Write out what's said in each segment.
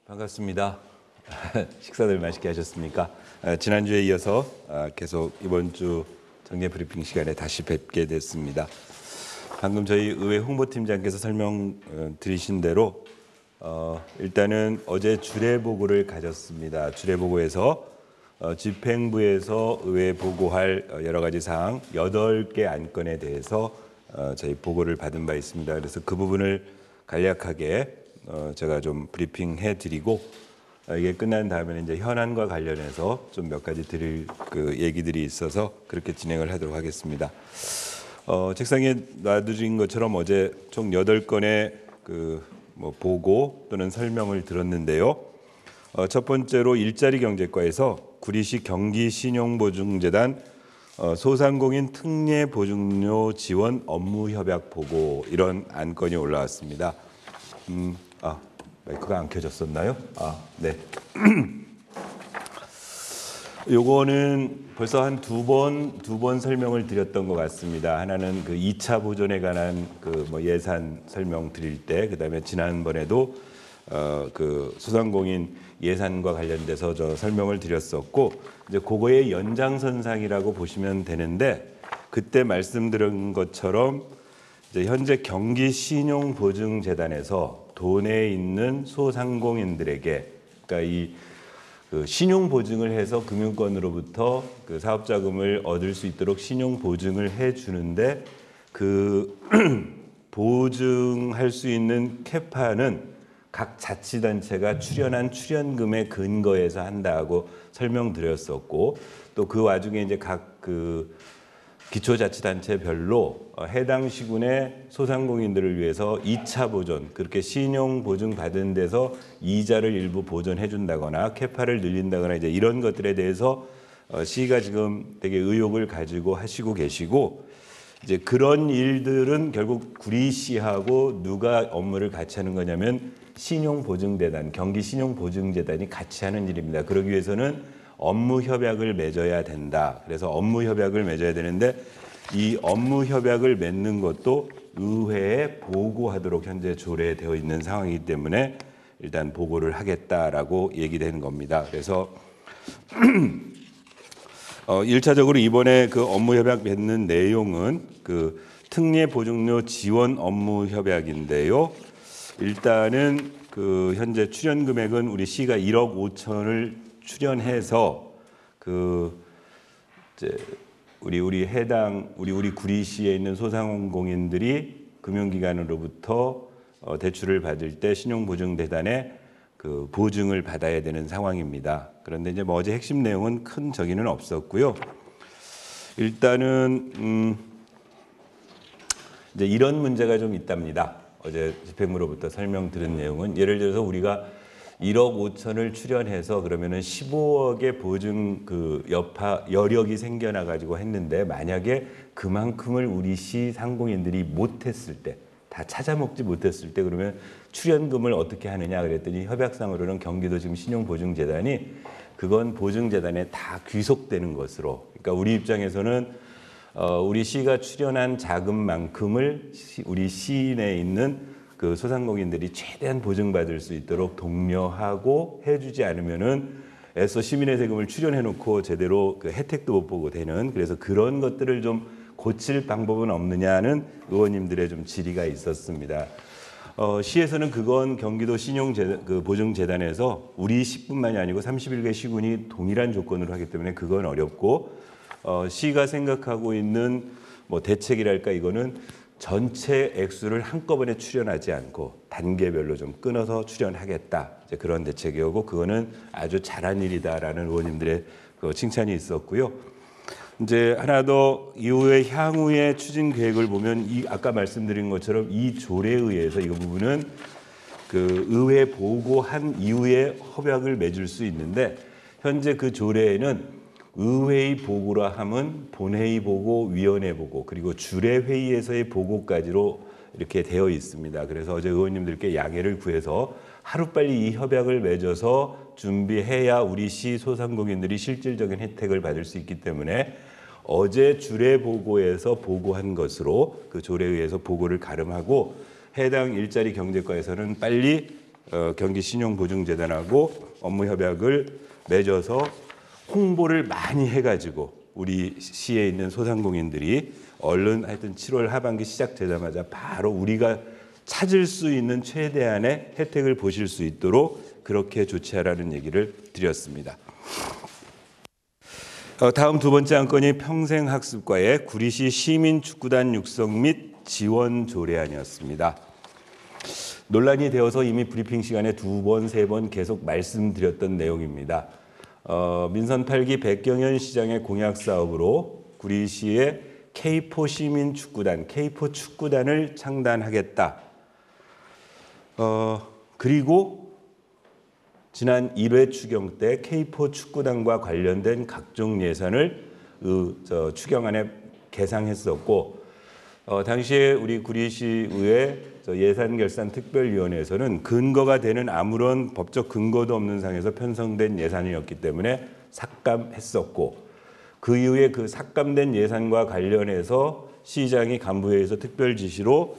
반갑습니다. 식사들 맛있게 하셨습니까? 지난주에 이어서 계속 이번 주 정례 브리핑 시간에 다시 뵙게 됐습니다. 방금 저희 의회 홍보팀장께서 설명 드리신 대로 일단은 어제 주례보고를 가졌습니다. 주례보고에서 집행부에서 의회에 보고할 여러 가지 사항 8개 안건에 대해서 저희 보고를 받은 바 있습니다. 그래서 그 부분을 간략하게 제가 좀 브리핑해 드리고 이게 끝난 다음에는 이제 현안과 관련해서 좀 몇 가지 드릴 그 얘기들이 있어서 그렇게 진행을 하도록 하겠습니다. 책상에 놔두신 것처럼 어제 총 8건의 보고 또는 설명을 들었는데요. 첫 번째로 일자리 경제과에서 구리시 경기신용보증재단 소상공인 특례 보증료 지원 업무 협약 보고 이런 안건이 올라왔습니다. 마이크가 안 켜졌었나요? 네. 요거는 벌써 한 두 번 설명을 드렸던 것 같습니다. 하나는 그 2차 보존에 관한 예산 설명 드릴 때, 그다음에 지난번에도 그 소상공인 예산과 관련돼서 저 설명을 드렸었고, 이제 그거의 연장선상이라고 보시면 되는데, 그때 말씀드린 것처럼 이제 현재 경기신용보증재단에서 도내에 있는 소상공인들에게, 그러니까 이 신용 보증을 해서 금융권으로부터 그 사업자금을 얻을 수 있도록 신용 보증을 해 주는데 그 보증할 수 있는 캐파는 각 자치단체가 출연한 출연금에 근거해서 한다고 설명드렸었고, 또 그 와중에 이제 각 그 기초자치단체별로 해당 시군의 소상공인들을 위해서 2차 보존, 그렇게 신용 보증 받은 데서 이자를 일부 보존해 준다거나 캐파를 늘린다거나 이제 이런 것들에 대해서 시가 지금 되게 의욕을 가지고 하시고 계시고, 이제 그런 일들은 결국 구리시하고 누가 업무를 같이 하는 거냐면 신용보증재단, 경기신용보증재단이 같이 하는 일입니다. 그러기 위해서는 업무 협약을 맺어야 된다. 그래서 업무 협약을 맺어야 되는데 이 업무 협약을 맺는 것도 의회에 보고하도록 현재 조례되어 있는 상황이기 때문에 일단 보고를 하겠다라고 얘기되는 겁니다. 그래서 1차적으로 이번에 그 업무 협약 맺는 내용은 그 특례 보증료 지원 업무 협약인데요. 일단은 그 현재 출연 금액은 우리 시가 1억 5천을 출연해서 그 이제 우리 해당 우리 구리시에 있는 소상공인들이 금융기관으로부터 대출을 받을 때 신용보증재단에 그 보증을 받아야 되는 상황입니다. 그런데 이제 어제 핵심 내용은 큰 적이는 없었고요. 일단은 이제 이런 문제가 좀 있답니다. 어제 집행부로부터 설명 들은 내용은 예를 들어서 우리가 1억 5천을 출연해서 그러면은 15억의 보증 그 여력이 생겨나 가지고 했는데, 만약에 그만큼을 우리 시 상공인들이 못했을 때, 다 찾아먹지 못했을 때 그러면 출연금을 어떻게 하느냐 그랬더니 협약상으로는 경기도 지금 신용보증재단이 그건 보증재단에 다 귀속되는 것으로, 그러니까 우리 입장에서는 우리 시가 출연한 자금만큼을 우리 시 내에 있는 그 소상공인들이 최대한 보증받을 수 있도록 독려하고 해주지 않으면은 애써 시민의 세금을 출연해놓고 제대로 그 혜택도 못 보고 되는, 그래서 그런 것들을 좀 고칠 방법은 없느냐는 의원님들의 좀 질의가 있었습니다. 시에서는 그건 경기도 보증재단에서 우리 시뿐만이 아니고 31개 시군이 동일한 조건으로 하기 때문에 그건 어렵고, 시가 생각하고 있는 대책이랄까 이거는 전체 액수를 한꺼번에 출연하지 않고 단계별로 좀 끊어서 출연하겠다, 이제 그런 대책이었고, 그거는 아주 잘한 일이다라는 의원님들의 칭찬이 있었고요. 이제 하나 더 이후에 향후의 추진 계획을 보면 아까 말씀드린 것처럼 이 조례에 의해서 이 부분은 그 의회 보고한 이후에 협약을 맺을 수 있는데, 현재 그 조례에는 의회의 보고라 함은 본회의 보고, 위원회 보고, 그리고 주례회의에서의 보고까지로 이렇게 되어 있습니다. 그래서 어제 의원님들께 양해를 구해서 하루빨리 이 협약을 맺어서 준비해야 우리 시 소상공인들이 실질적인 혜택을 받을 수 있기 때문에 어제 주례보고에서 보고한 것으로 그 조례에 의해서 보고를 가름하고, 해당 일자리 경제과에서는 빨리 경기신용보증재단하고 업무 협약을 맺어서 홍보를 많이 해가지고 우리 시에 있는 소상공인들이 얼른 하여튼 7월 하반기 시작되자마자 바로 우리가 찾을 수 있는 최대한의 혜택을 보실 수 있도록 그렇게 조치하라는 얘기를 드렸습니다. 다음 두 번째 안건이 평생학습과의 구리시 시민축구단 육성 및 지원 조례안이었습니다. 논란이 되어서 이미 브리핑 시간에 두 번, 세 번 계속 말씀드렸던 내용입니다. 민선 8기 백경현 시장의 공약 사업으로 구리시의 K4 시민축구단, K4 축구단을 창단하겠다. 그리고 지난 1회 추경 때 K4 축구단과 관련된 각종 예산을 추경안에 개상했었고 당시에 우리 구리시의회 예산결산특별위원회에서는 근거가 되는 아무런 법적 근거도 없는 상에서 편성된 예산이었기 때문에 삭감했었고 그 이후에 그 삭감된 예산과 관련해서 시장이 간부회의에서 특별 지시로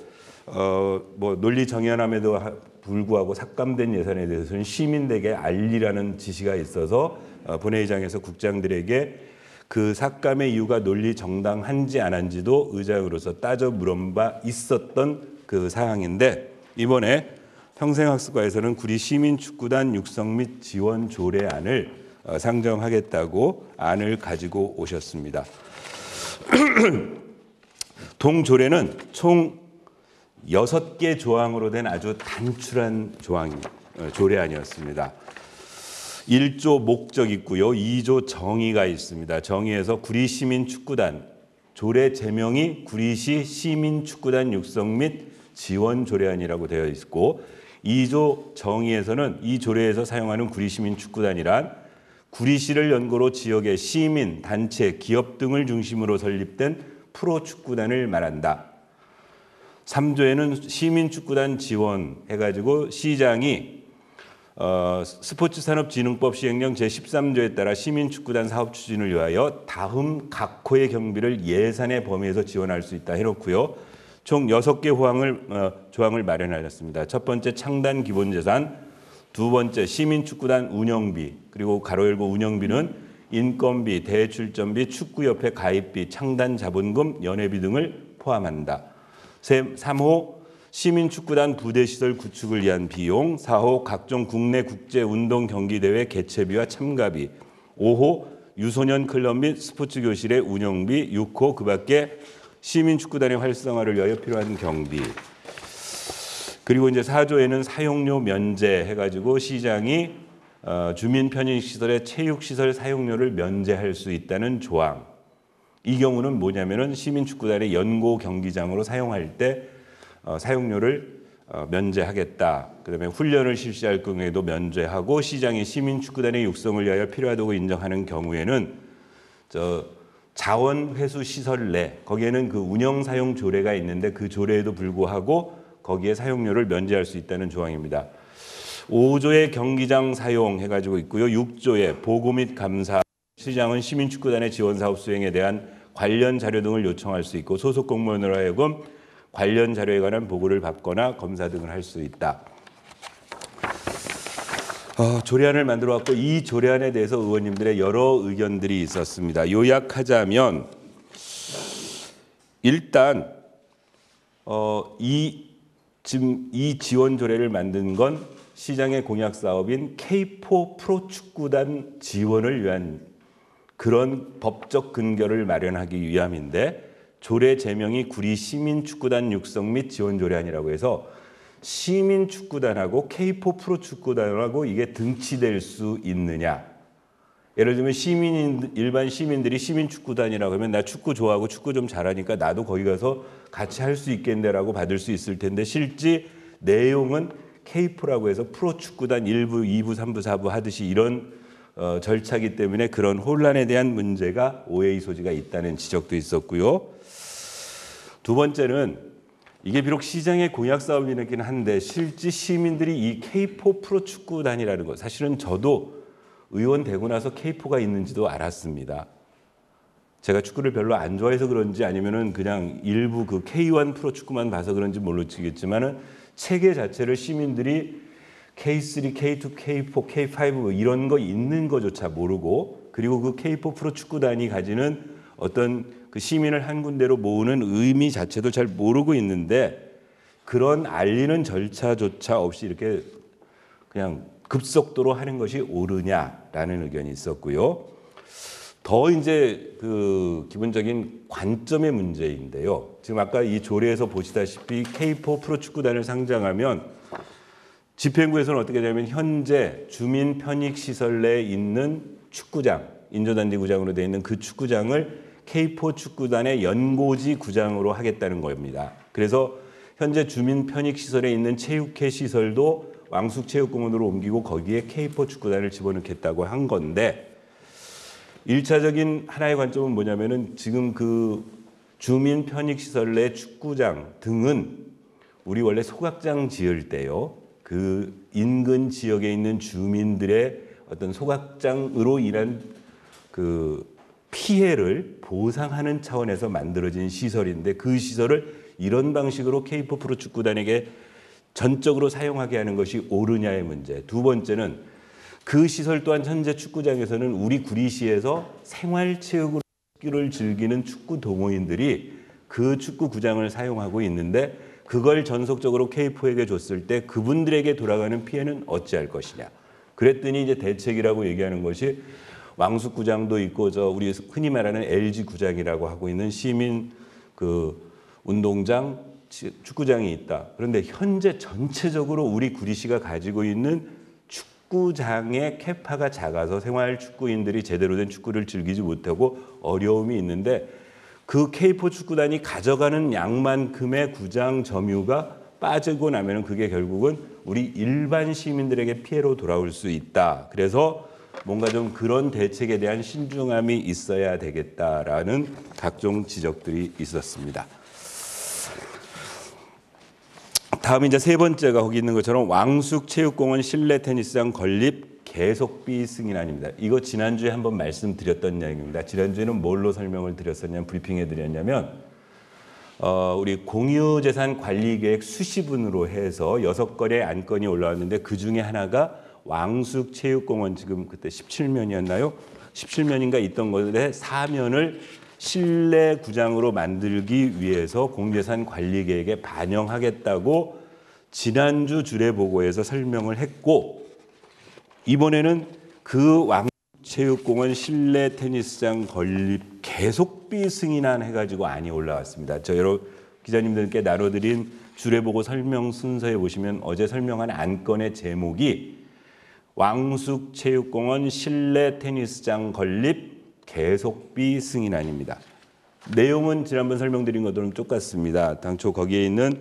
논리 정연함에도 불구하고 삭감된 예산에 대해서는 시민들에게 알리라는 지시가 있어서 본회의장에서 국장들에게 그 삭감의 이유가 논리 정당한지 안 한지도 의장으로서 따져 물은 바 있었던 그 사항인데 이번에 평생학습과에서는 구리 시민축구단 육성 및 지원 조례안을 상정하겠다고 안을 가지고 오셨습니다. 동조례는 총 6개 조항으로 된 아주 단출한 조례안이었습니다. 1조 목적 있고요. 2조 정의가 있습니다. 정의에서 구리시민축구단, 조례 제명이 구리시 시민축구단 육성 및 지원 조례안이라고 되어 있고 2조 정의에서는 이 조례에서 사용하는 구리시민축구단이란 구리시를 연고로 지역의 시민, 단체, 기업 등을 중심으로 설립된 프로축구단을 말한다. 3조에는 시민축구단 지원 해가지고 시장이 스포츠산업진흥법 시행령 제13조에 따라 시민축구단 사업 추진을 위하여 다음 각 호의 경비를 예산의 범위에서 지원할 수 있다 해놓고요. 총 6개 조항을 마련하였습니다. 첫 번째 창단 기본재산, 두 번째 시민축구단 운영비, 그리고 가로 열고 운영비는 인건비, 대출전비, 축구협회 가입비, 창단 자본금, 연회비 등을 포함한다. 3호 시민축구단 부대시설 구축을 위한 비용, 4호 각종 국내 국제 운동 경기대회 개최비와 참가비, 5호 유소년 클럽 및 스포츠교실의 운영비, 6호 그 밖에 시민축구단의 활성화를 위하여 필요한 경비. 그리고 이제 4조에는 사용료 면제 해가지고 시장이 주민 편의시설의 체육시설 사용료를 면제할 수 있다는 조항. 이 경우는 뭐냐면은 시민축구단의 연고 경기장으로 사용할 때 사용료를 면제하겠다. 그다음에 훈련을 실시할 경우에도 면제하고 시장이 시민축구단의 육성을 위하여 필요하다고 인정하는 경우에는 자원회수 시설 내 거기에는 그 운영 사용 조례가 있는데 그 조례에도 불구하고 거기에 사용료를 면제할 수 있다는 조항입니다. 5조의 경기장 사용 해가지고 있고요. 6조의 보고 및 감사. 시장은 시민축구단의 지원사업 수행에 대한 관련 자료 등을 요청할 수 있고 소속 공무원으로 하여금 관련 자료에 관한 보고를 받거나 검사 등을 할 수 있다. 조례안을 만들어왔고 이 조례안에 대해서 의원님들의 여러 의견들이 있었습니다. 요약하자면 일단 지금 이 지원 조례를 만든 건 시장의 공약 사업인 K4 프로축구단 지원을 위한 그런 법적 근거를 마련하기 위함인데 조례 제명이 구리 시민축구단 육성 및 지원 조례안이라고 해서 시민축구단하고 K4 프로축구단하고 이게 등치될 수 있느냐. 예를 들면 일반 시민들이 시민축구단이라고 하면 나 축구 좋아하고 축구 좀 잘하니까 나도 거기 가서 같이 할 수 있겠네라고 받을 수 있을 텐데 실제 내용은 K4라고 해서 프로축구단 1부, 2부, 3부, 4부 하듯이 이런 절차기 때문에 그런 혼란에 대한 문제가 오해의 소지가 있다는 지적도 있었고요. 두 번째는 이게 비록 시장의 공약 사업이긴 한데 실제 시민들이 이 K4 프로축구단이라는 것 사실은 저도 의원 되고 나서 K4가 있는지도 알았습니다. 제가 축구를 별로 안 좋아해서 그런지 아니면은 그냥 일부 그 K1 프로축구만 봐서 그런지 모르겠지만은 체계 자체를 시민들이 K3, K2, K4, K5 이런 거 있는 거조차 모르고, 그리고 그 K4 프로축구단이 가지는 어떤 그 시민을 한 군데로 모으는 의미 자체도 잘 모르고 있는데, 그런 알리는 절차조차 없이 이렇게 그냥 급속도로 하는 것이 옳으냐라는 의견이 있었고요. 더 이제 그 기본적인 관점의 문제인데요. 지금 아까 이 조례에서 보시다시피 K4 프로축구단을 상장하면 집행부에서는 어떻게 되냐면 현재 주민 편익 시설 내에 있는 축구장, 인조단지 구장으로 되어 있는 그 축구장을 K4 축구단의 연고지 구장으로 하겠다는 겁니다. 그래서 현재 주민 편익 시설에 있는 체육회 시설도 왕숙체육공원으로 옮기고 거기에 K4 축구단을 집어넣겠다고 한 건데, 1차적인 하나의 관점은 뭐냐면은 지금 그 주민 편익 시설 내 축구장 등은 우리 원래 소각장 지을 때요, 그 인근 지역에 있는 주민들의 어떤 소각장으로 인한 그 피해를 보상하는 차원에서 만들어진 시설인데, 그 시설을 이런 방식으로 K4 프로축구단에게 전적으로 사용하게 하는 것이 옳으냐의 문제. 두 번째는 그 시설 또한 현재 축구장에서는 우리 구리시에서 생활체육을 즐기는 축구 동호인들이 그 축구구장을 사용하고 있는데, 그걸 전속적으로 K4에게 줬을 때 그분들에게 돌아가는 피해는 어찌할 것이냐. 그랬더니 이제 대책이라고 얘기하는 것이 왕숙구장도 있고 저 우리 흔히 말하는 LG 구장이라고 하고 있는 시민 그 운동장, 축구장이 있다. 그런데 현재 전체적으로 우리 구리시가 가지고 있는 축구장의 캐파가 작아서 생활 축구인들이 제대로 된 축구를 즐기지 못하고 어려움이 있는데, 그 K4 축구단이 가져가는 양만큼의 구장 점유가 빠지고 나면 그게 결국은 우리 일반 시민들에게 피해로 돌아올 수 있다. 그래서 뭔가 좀 그런 대책에 대한 신중함이 있어야 되겠다라는 각종 지적들이 있었습니다. 다음 이제 세 번째가 거기 있는 것처럼 왕숙체육공원 실내 테니스장 건립 계속비 승인안입니다. 이거 지난주에 한번 말씀드렸던 내용입니다. 지난주에는 뭘로 설명을 드렸었냐면, 브리핑해 드렸냐면 우리 공유재산 관리계획 수시분으로 해서 6건의 안건이 올라왔는데, 그중에 하나가 왕숙체육공원, 지금 그때 17면이었나요? 17면인가 있던 것에 4면을 실내 구장으로 만들기 위해서 공유재산 관리계획에 반영하겠다고 지난주 주례보고에서 설명을 했고, 이번에는 그 왕숙체육공원 실내 테니스장 건립 계속비 승인안 해가지고 안이 올라왔습니다. 저 여러 기자님들께 나눠드린 주례보고 설명 순서에 보시면 어제 설명한 안건의 제목이 왕숙체육공원 실내 테니스장 건립 계속비 승인안입니다. 내용은 지난번 설명드린 것들은 똑같습니다. 당초 거기에 있는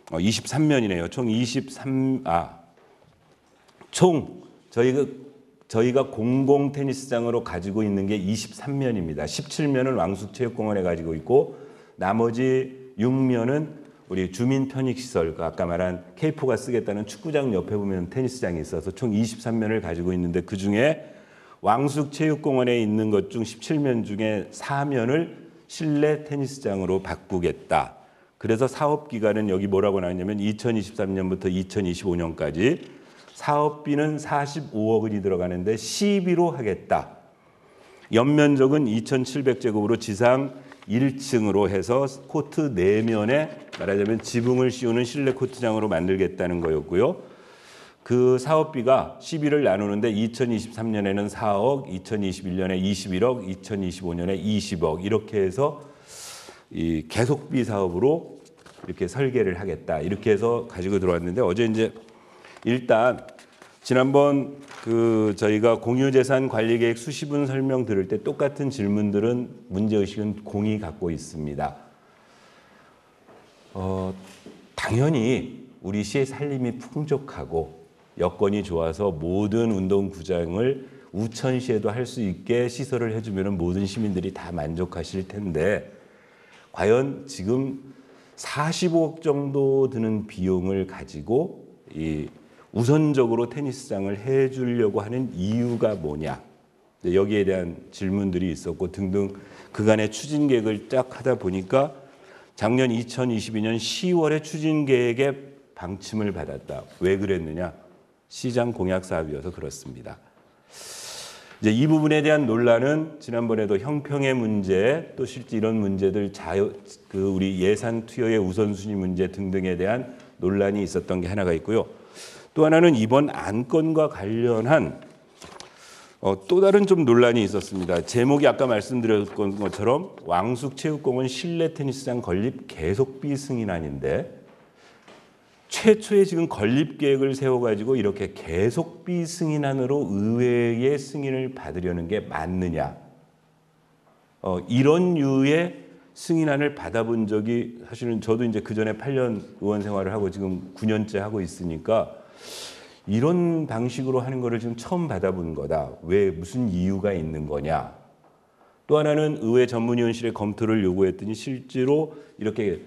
23면이네요. 총 저희가 공공 테니스장으로 가지고 있는 게 23면입니다. 17면은 왕숙체육공원에 가지고 있고, 나머지 6면은 우리 주민 편익시설, 아까 말한 K4가 쓰겠다는 축구장 옆에 보면 테니스장이 있어서 총 23면을 가지고 있는데, 그중에 왕숙체육공원에 있는 것 중 17면 중에 4면을 실내 테니스장으로 바꾸겠다. 그래서 사업기간은 여기 뭐라고 나왔냐면 2023년부터 2025년까지 사업비는 45억 원이 들어가는데 시비로 하겠다. 연면적은 2,700제곱으로 지상 1층으로 해서 코트 4면에 말하자면 지붕을 씌우는 실내 코트장으로 만들겠다는 거였고요. 그 사업비가 시비를 나누는데 2023년에는 4억, 2021년에 21억, 2025년에 20억 이렇게 해서 이 계속비 사업으로 이렇게 설계를 하겠다. 이렇게 해서 가지고 들어왔는데, 어제 이제 일단 지난번 그 저희가 공유재산 관리계획 수시분 설명 들을 때 똑같은 질문들은 문제의식은 공히 갖고 있습니다. 당연히 우리 시의 살림이 풍족하고 여건이 좋아서 모든 운동구장을 우천시에도 할 수 있게 시설을 해주면 모든 시민들이 다 만족하실 텐데, 과연 지금 45억 정도 드는 비용을 가지고 이 우선적으로 테니스장을 해주려고 하는 이유가 뭐냐, 여기에 대한 질문들이 있었고 등등 그간의 추진 계획을 쫙 하다 보니까 작년 2022년 10월에 추진 계획에 방침을 받았다. 왜 그랬느냐? 시장 공약 사업이어서 그렇습니다. 이제 이 부분에 대한 논란은 지난번에도 형평의 문제, 또 실제 이런 문제들 우리 예산 투여의 우선순위 문제 등등에 대한 논란이 있었던 게 하나가 있고요. 또 하나는 이번 안건과 관련한 또 다른 좀 논란이 있었습니다. 제목이 아까 말씀드렸던 것처럼 왕숙체육공원 실내 테니스장 건립 계속비 승인안인데 최초의 지금 건립 계획을 세워가지고 이렇게 계속비 승인안으로 의회의 승인을 받으려는 게 맞느냐? 이런 류의 승인안을 받아본 적이 사실은 저도 이제 그 전에 8년 의원 생활을 하고 지금 9년째 하고 있으니까 이런 방식으로 하는 거를 지금 처음 받아본 거다. 왜 무슨 이유가 있는 거냐? 또 하나는 의회 전문위원실에 검토를 요구했더니 실제로 이렇게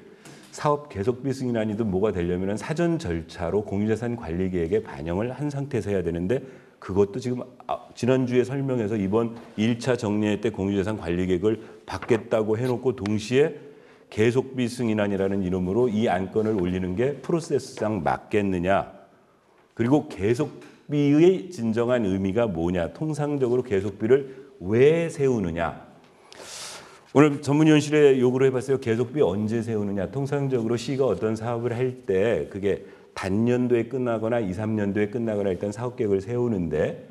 사업 계속비 승인안이든 뭐가 되려면 사전 절차로 공유자산관리계획에 반영을 한 상태에서 해야 되는데 그것도 지금 지난주에 설명해서 이번 1차 정례회 때 공유자산관리계획을 받겠다고 해놓고 동시에 계속비 승인안이라는 이름으로 이 안건을 올리는 게 프로세스상 맞겠느냐. 그리고 계속비의 진정한 의미가 뭐냐. 통상적으로 계속비를 왜 세우느냐. 오늘 전문위원실에 요구를 해봤어요. 계속비 언제 세우느냐. 통상적으로 시가 어떤 사업을 할 때 그게 단년도에 끝나거나 2, 3년도에 끝나거나 일단 사업계획을 세우는데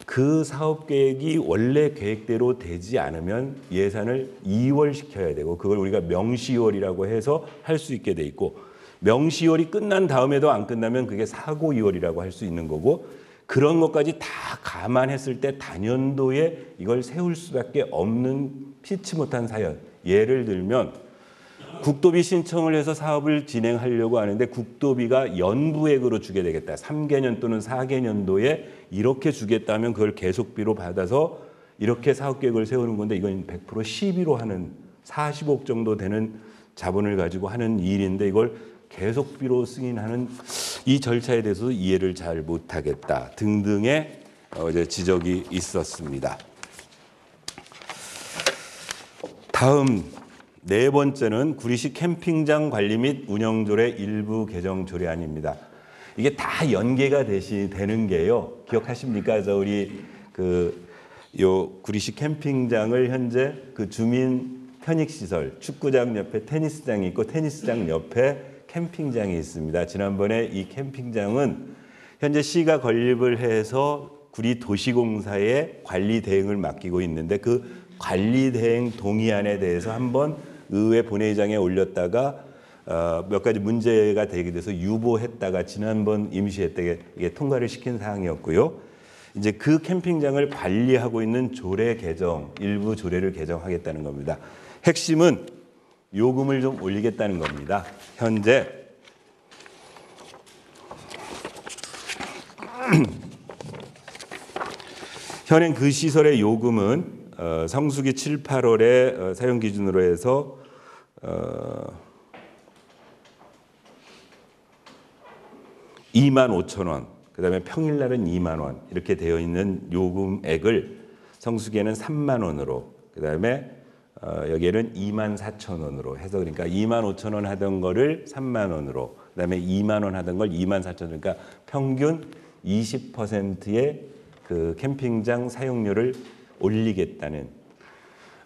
그 사업계획이 원래 계획대로 되지 않으면 예산을 2월시켜야 되고 그걸 우리가 명시월이라고 해서 할 수 있게 돼 있고 명시월이 끝난 다음에도 안 끝나면 그게 사고이월이라고 할 수 있는 거고 그런 것까지 다 감안했을 때 단연도에 이걸 세울 수밖에 없는 피치 못한 사연. 예를 들면 국도비 신청을 해서 사업을 진행하려고 하는데 국도비가 연부액으로 주게 되겠다. 3개년 또는 4개년도에 이렇게 주겠다면 그걸 계속비로 받아서 이렇게 사업계획을 세우는 건데 이건 100% 시비로 하는 40억 정도 되는 자본을 가지고 하는 일인데 이걸 계속비로 승인하는 이 절차에 대해서도 이해를 잘 못하겠다 등등의 지적이 있었습니다. 다음 네 번째는 구리시 캠핑장 관리 및 운영조례 일부 개정 조례안입니다. 이게 다 연계가 되는 게요. 기억하십니까? 우리 요 구리시 캠핑장을 현재 그 주민 편익시설, 축구장 옆에 테니스장이 있고 테니스장 옆에 캠핑장이 있습니다. 지난번에 이 캠핑장은 현재 시가 건립을 해서 구리 도시공사에 관리 대행을 맡기고 있는데 그 관리 대행 동의안에 대해서 한번 의회 본회의장에 올렸다가 몇 가지 문제가 되게 돼서 유보했다가 지난번 임시회 때 이게 통과를 시킨 사항이었고요. 이제 그 캠핑장을 관리하고 있는 조례 개정, 일부 조례를 개정하겠다는 겁니다. 핵심은 요금을 좀 올리겠다는 겁니다. 현재 현행 그 시설의 요금은 성수기 7, 8월에 사용 기준으로 해서 25,000원, 그다음에 평일날은 2만 원 이렇게 되어 있는 요금액을 성수기에는 3만 원으로, 그다음에 여기에는 24,000원으로 해서 그러니까 25,000원 하던 거를 3만 원으로, 그다음에 2만 원 하던 걸 24,000원, 그러니까 평균 20%의 그 캠핑장 사용료를 올리겠다는,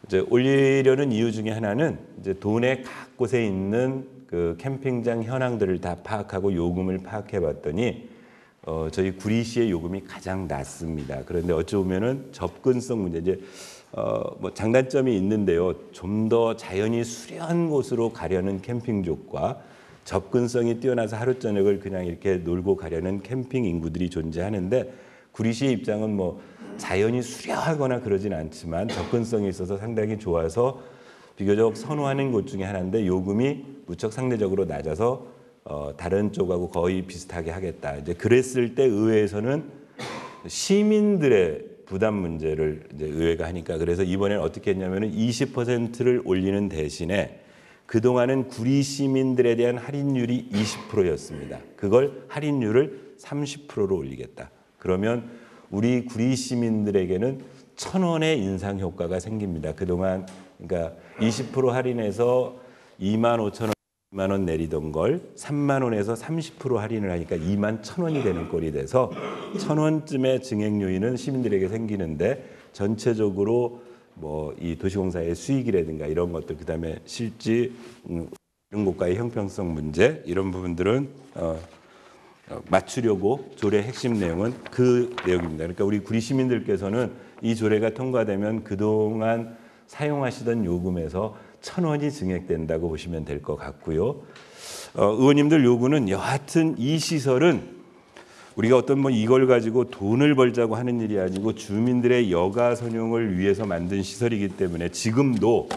이제 올리려는 이유 중에 하나는 이제 도내 각 곳에 있는 그 캠핑장 현황들을 다 파악하고 요금을 파악해봤더니 저희 구리시의 요금이 가장 낮습니다. 그런데 어찌 보면은 접근성 문제, 이제 뭐 장단점이 있는데요. 좀 더 자연이 수려한 곳으로 가려는 캠핑족과 접근성이 뛰어나서 하루 저녁을 그냥 이렇게 놀고 가려는 캠핑 인구들이 존재하는데 구리시의 입장은 뭐 자연이 수려하거나 그러진 않지만 접근성이 있어서 상당히 좋아서 비교적 선호하는 곳 중에 하나인데 요금이 무척 상대적으로 낮아서 다른 쪽하고 거의 비슷하게 하겠다. 이제 그랬을 때 의회에서는 시민들의 부담 문제를 이제 의회가 하니까, 그래서 이번에는 어떻게 했냐면은 20%를 올리는 대신에 그동안은 구리 시민들에 대한 할인율이 20%였습니다. 그걸 할인율을 30%로 올리겠다. 그러면 우리 구리 시민들에게는 1,000원의 인상 효과가 생깁니다. 그동안 그러니까 20% 할인해서 25,000원 2만 원 내리던 걸 3만 원에서 30% 할인을 하니까 2만 1,000원이 되는 꼴이 돼서 1,000원쯤의 증액 요인은 시민들에게 생기는데 전체적으로 뭐 이 도시공사의 수익이라든가 이런 것들 그다음에 실지 이런 것과의 형평성 문제 이런 부분들은 맞추려고 조례 핵심 내용은 그 내용입니다. 그러니까 우리 구리 시민들께서는 이 조례가 통과되면 그동안 사용하시던 요금에서 1,000원이 증액된다고 보시면 될 것 같고요. 의원님들 요구는 여하튼 이 시설은 우리가 어떤 뭐 이걸 가지고 돈을 벌자고 하는 일이 아니고 주민들의 여가 선용을 위해서 만든 시설이기 때문에 지금도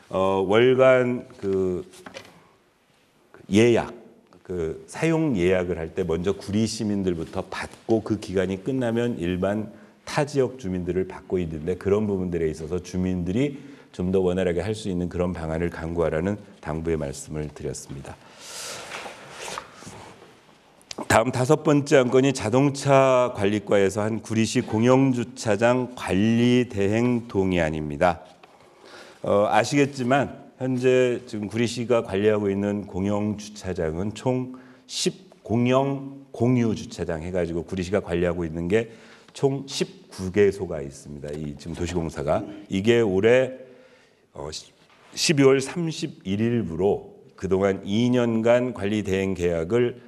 월간 그 예약 그 사용 예약을 할 때 먼저 구리 시민들부터 받고 그 기간이 끝나면 일반 타 지역 주민들을 받고 있는데 그런 부분들에 있어서 주민들이 좀 더 원활하게 할 수 있는 그런 방안을 강구하라는 당부의 말씀을 드렸습니다. 다음 5번째 안건이 자동차 관리과에서 한 구리시 공영주차장 관리 대행 동의안입니다. 아시겠지만 현재 지금 구리시가 관리하고 있는 공영주차장은 총 10공영 공유주차장 해가지고 구리시가 관리하고 있는 게 총 19개소가 있습니다. 이 지금 도시공사가 이게 올해 12월 31일부로 그동안 2년간 관리 대행 계약을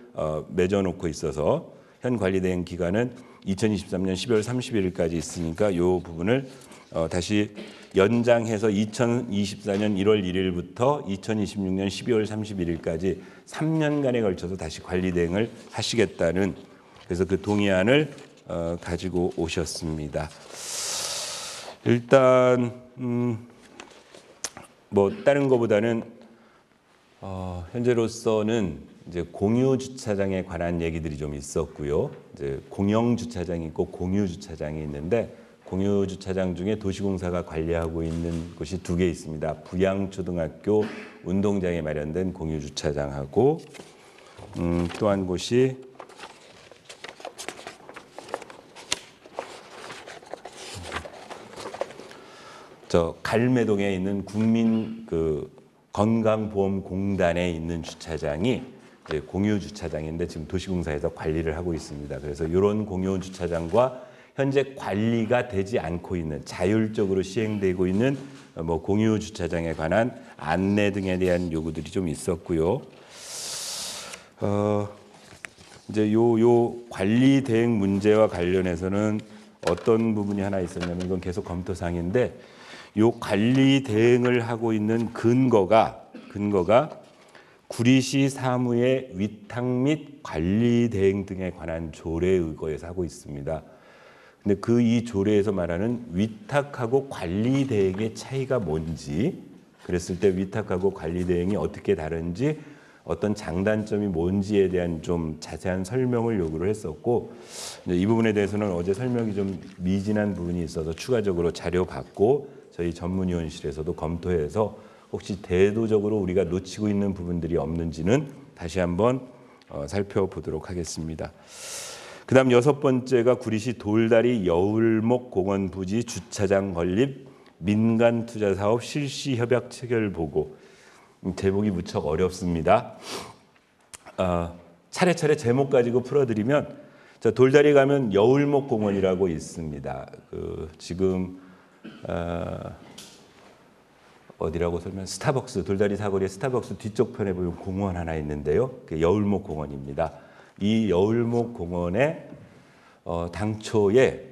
맺어놓고 있어서 현 관리 대행 기간은 2023년 12월 31일까지 있으니까 이 부분을 다시 연장해서 2024년 1월 1일부터 2026년 12월 31일까지 3년간에 걸쳐서 다시 관리 대행을 하시겠다는 그래서 그 동의안을 가지고 오셨습니다. 일단 뭐 다른 것보다는 현재로서는 이제 공유 주차장에 관한 얘기들이 좀 있었고요. 이제 공영 주차장이 있고 공유 주차장이 있는데 공유 주차장 중에 도시공사가 관리하고 있는 곳이 2개 있습니다. 부양초등학교 운동장에 마련된 공유 주차장하고 또 한 곳이 저 갈매동에 있는 국민 그 건강보험공단에 있는 주차장이 이제 공유 주차장인데 지금 도시공사에서 관리를 하고 있습니다. 그래서 이런 공유 주차장과 현재 관리가 되지 않고 있는 자율적으로 시행되고 있는 뭐 공유 주차장에 관한 안내 등에 대한 요구들이 좀 있었고요. 이제 요 관리 대행 문제와 관련해서는 어떤 부분이 하나 있었냐면 이건 계속 검토 사항인데 요 관리 대행을 하고 있는 근거가 구리시 사무의 위탁 및 관리 대행 등에 관한 조례에 의거해서 하고 있습니다. 근데 이 조례에서 말하는 위탁하고 관리 대행의 차이가 뭔지, 그랬을 때 위탁하고 관리 대행이 어떻게 다른지, 어떤 장단점이 뭔지에 대한 좀 자세한 설명을 요구를 했었고, 이 부분에 대해서는 어제 설명이 좀 미진한 부분이 있어서 추가적으로 자료 받고 저희 전문위원실에서도 검토해서 혹시 대도적으로 우리가 놓치고 있는 부분들이 없는지는 다시 한번 살펴보도록 하겠습니다. 그다음 6번째가 구리시 돌다리 여울목 공원 부지 주차장 건립 민간 투자 사업 실시 협약 체결 보고. 제목이 무척 어렵습니다. 차례차례 제목 가지고 풀어드리면 돌다리 가면 여울목 공원이라고 있습니다. 지금 어디라고 설명? 스타벅스 돌다리 사거리의 스타벅스 뒤쪽 편에 보면 공원 하나 있는데요. 그 여울목 공원입니다. 이 여울목 공원에 당초에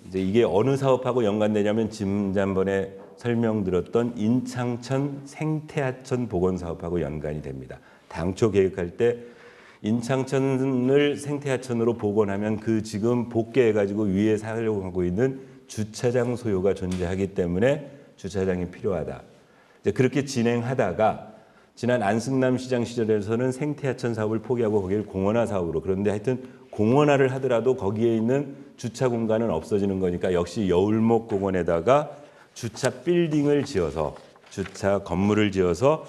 이제 이게 어느 사업하고 연관되냐면 지난번에 설명드렸던 인창천 생태하천 복원 사업하고 연관이 됩니다. 당초 계획할 때 인창천을 생태하천으로 복원하면 그 지금 복개해가지고 위에 사용하고 있는 주차장 소요가 존재하기 때문에 주차장이 필요하다. 이제 그렇게 진행하다가 지난 안승남 시장 시절에서는 생태하천 사업을 포기하고 거기를 공원화 사업으로 그런데 하여튼 공원화를 하더라도 거기에 있는 주차 공간은 없어지는 거니까 역시 여울목 공원에다가 주차 빌딩을 지어서 주차 건물을 지어서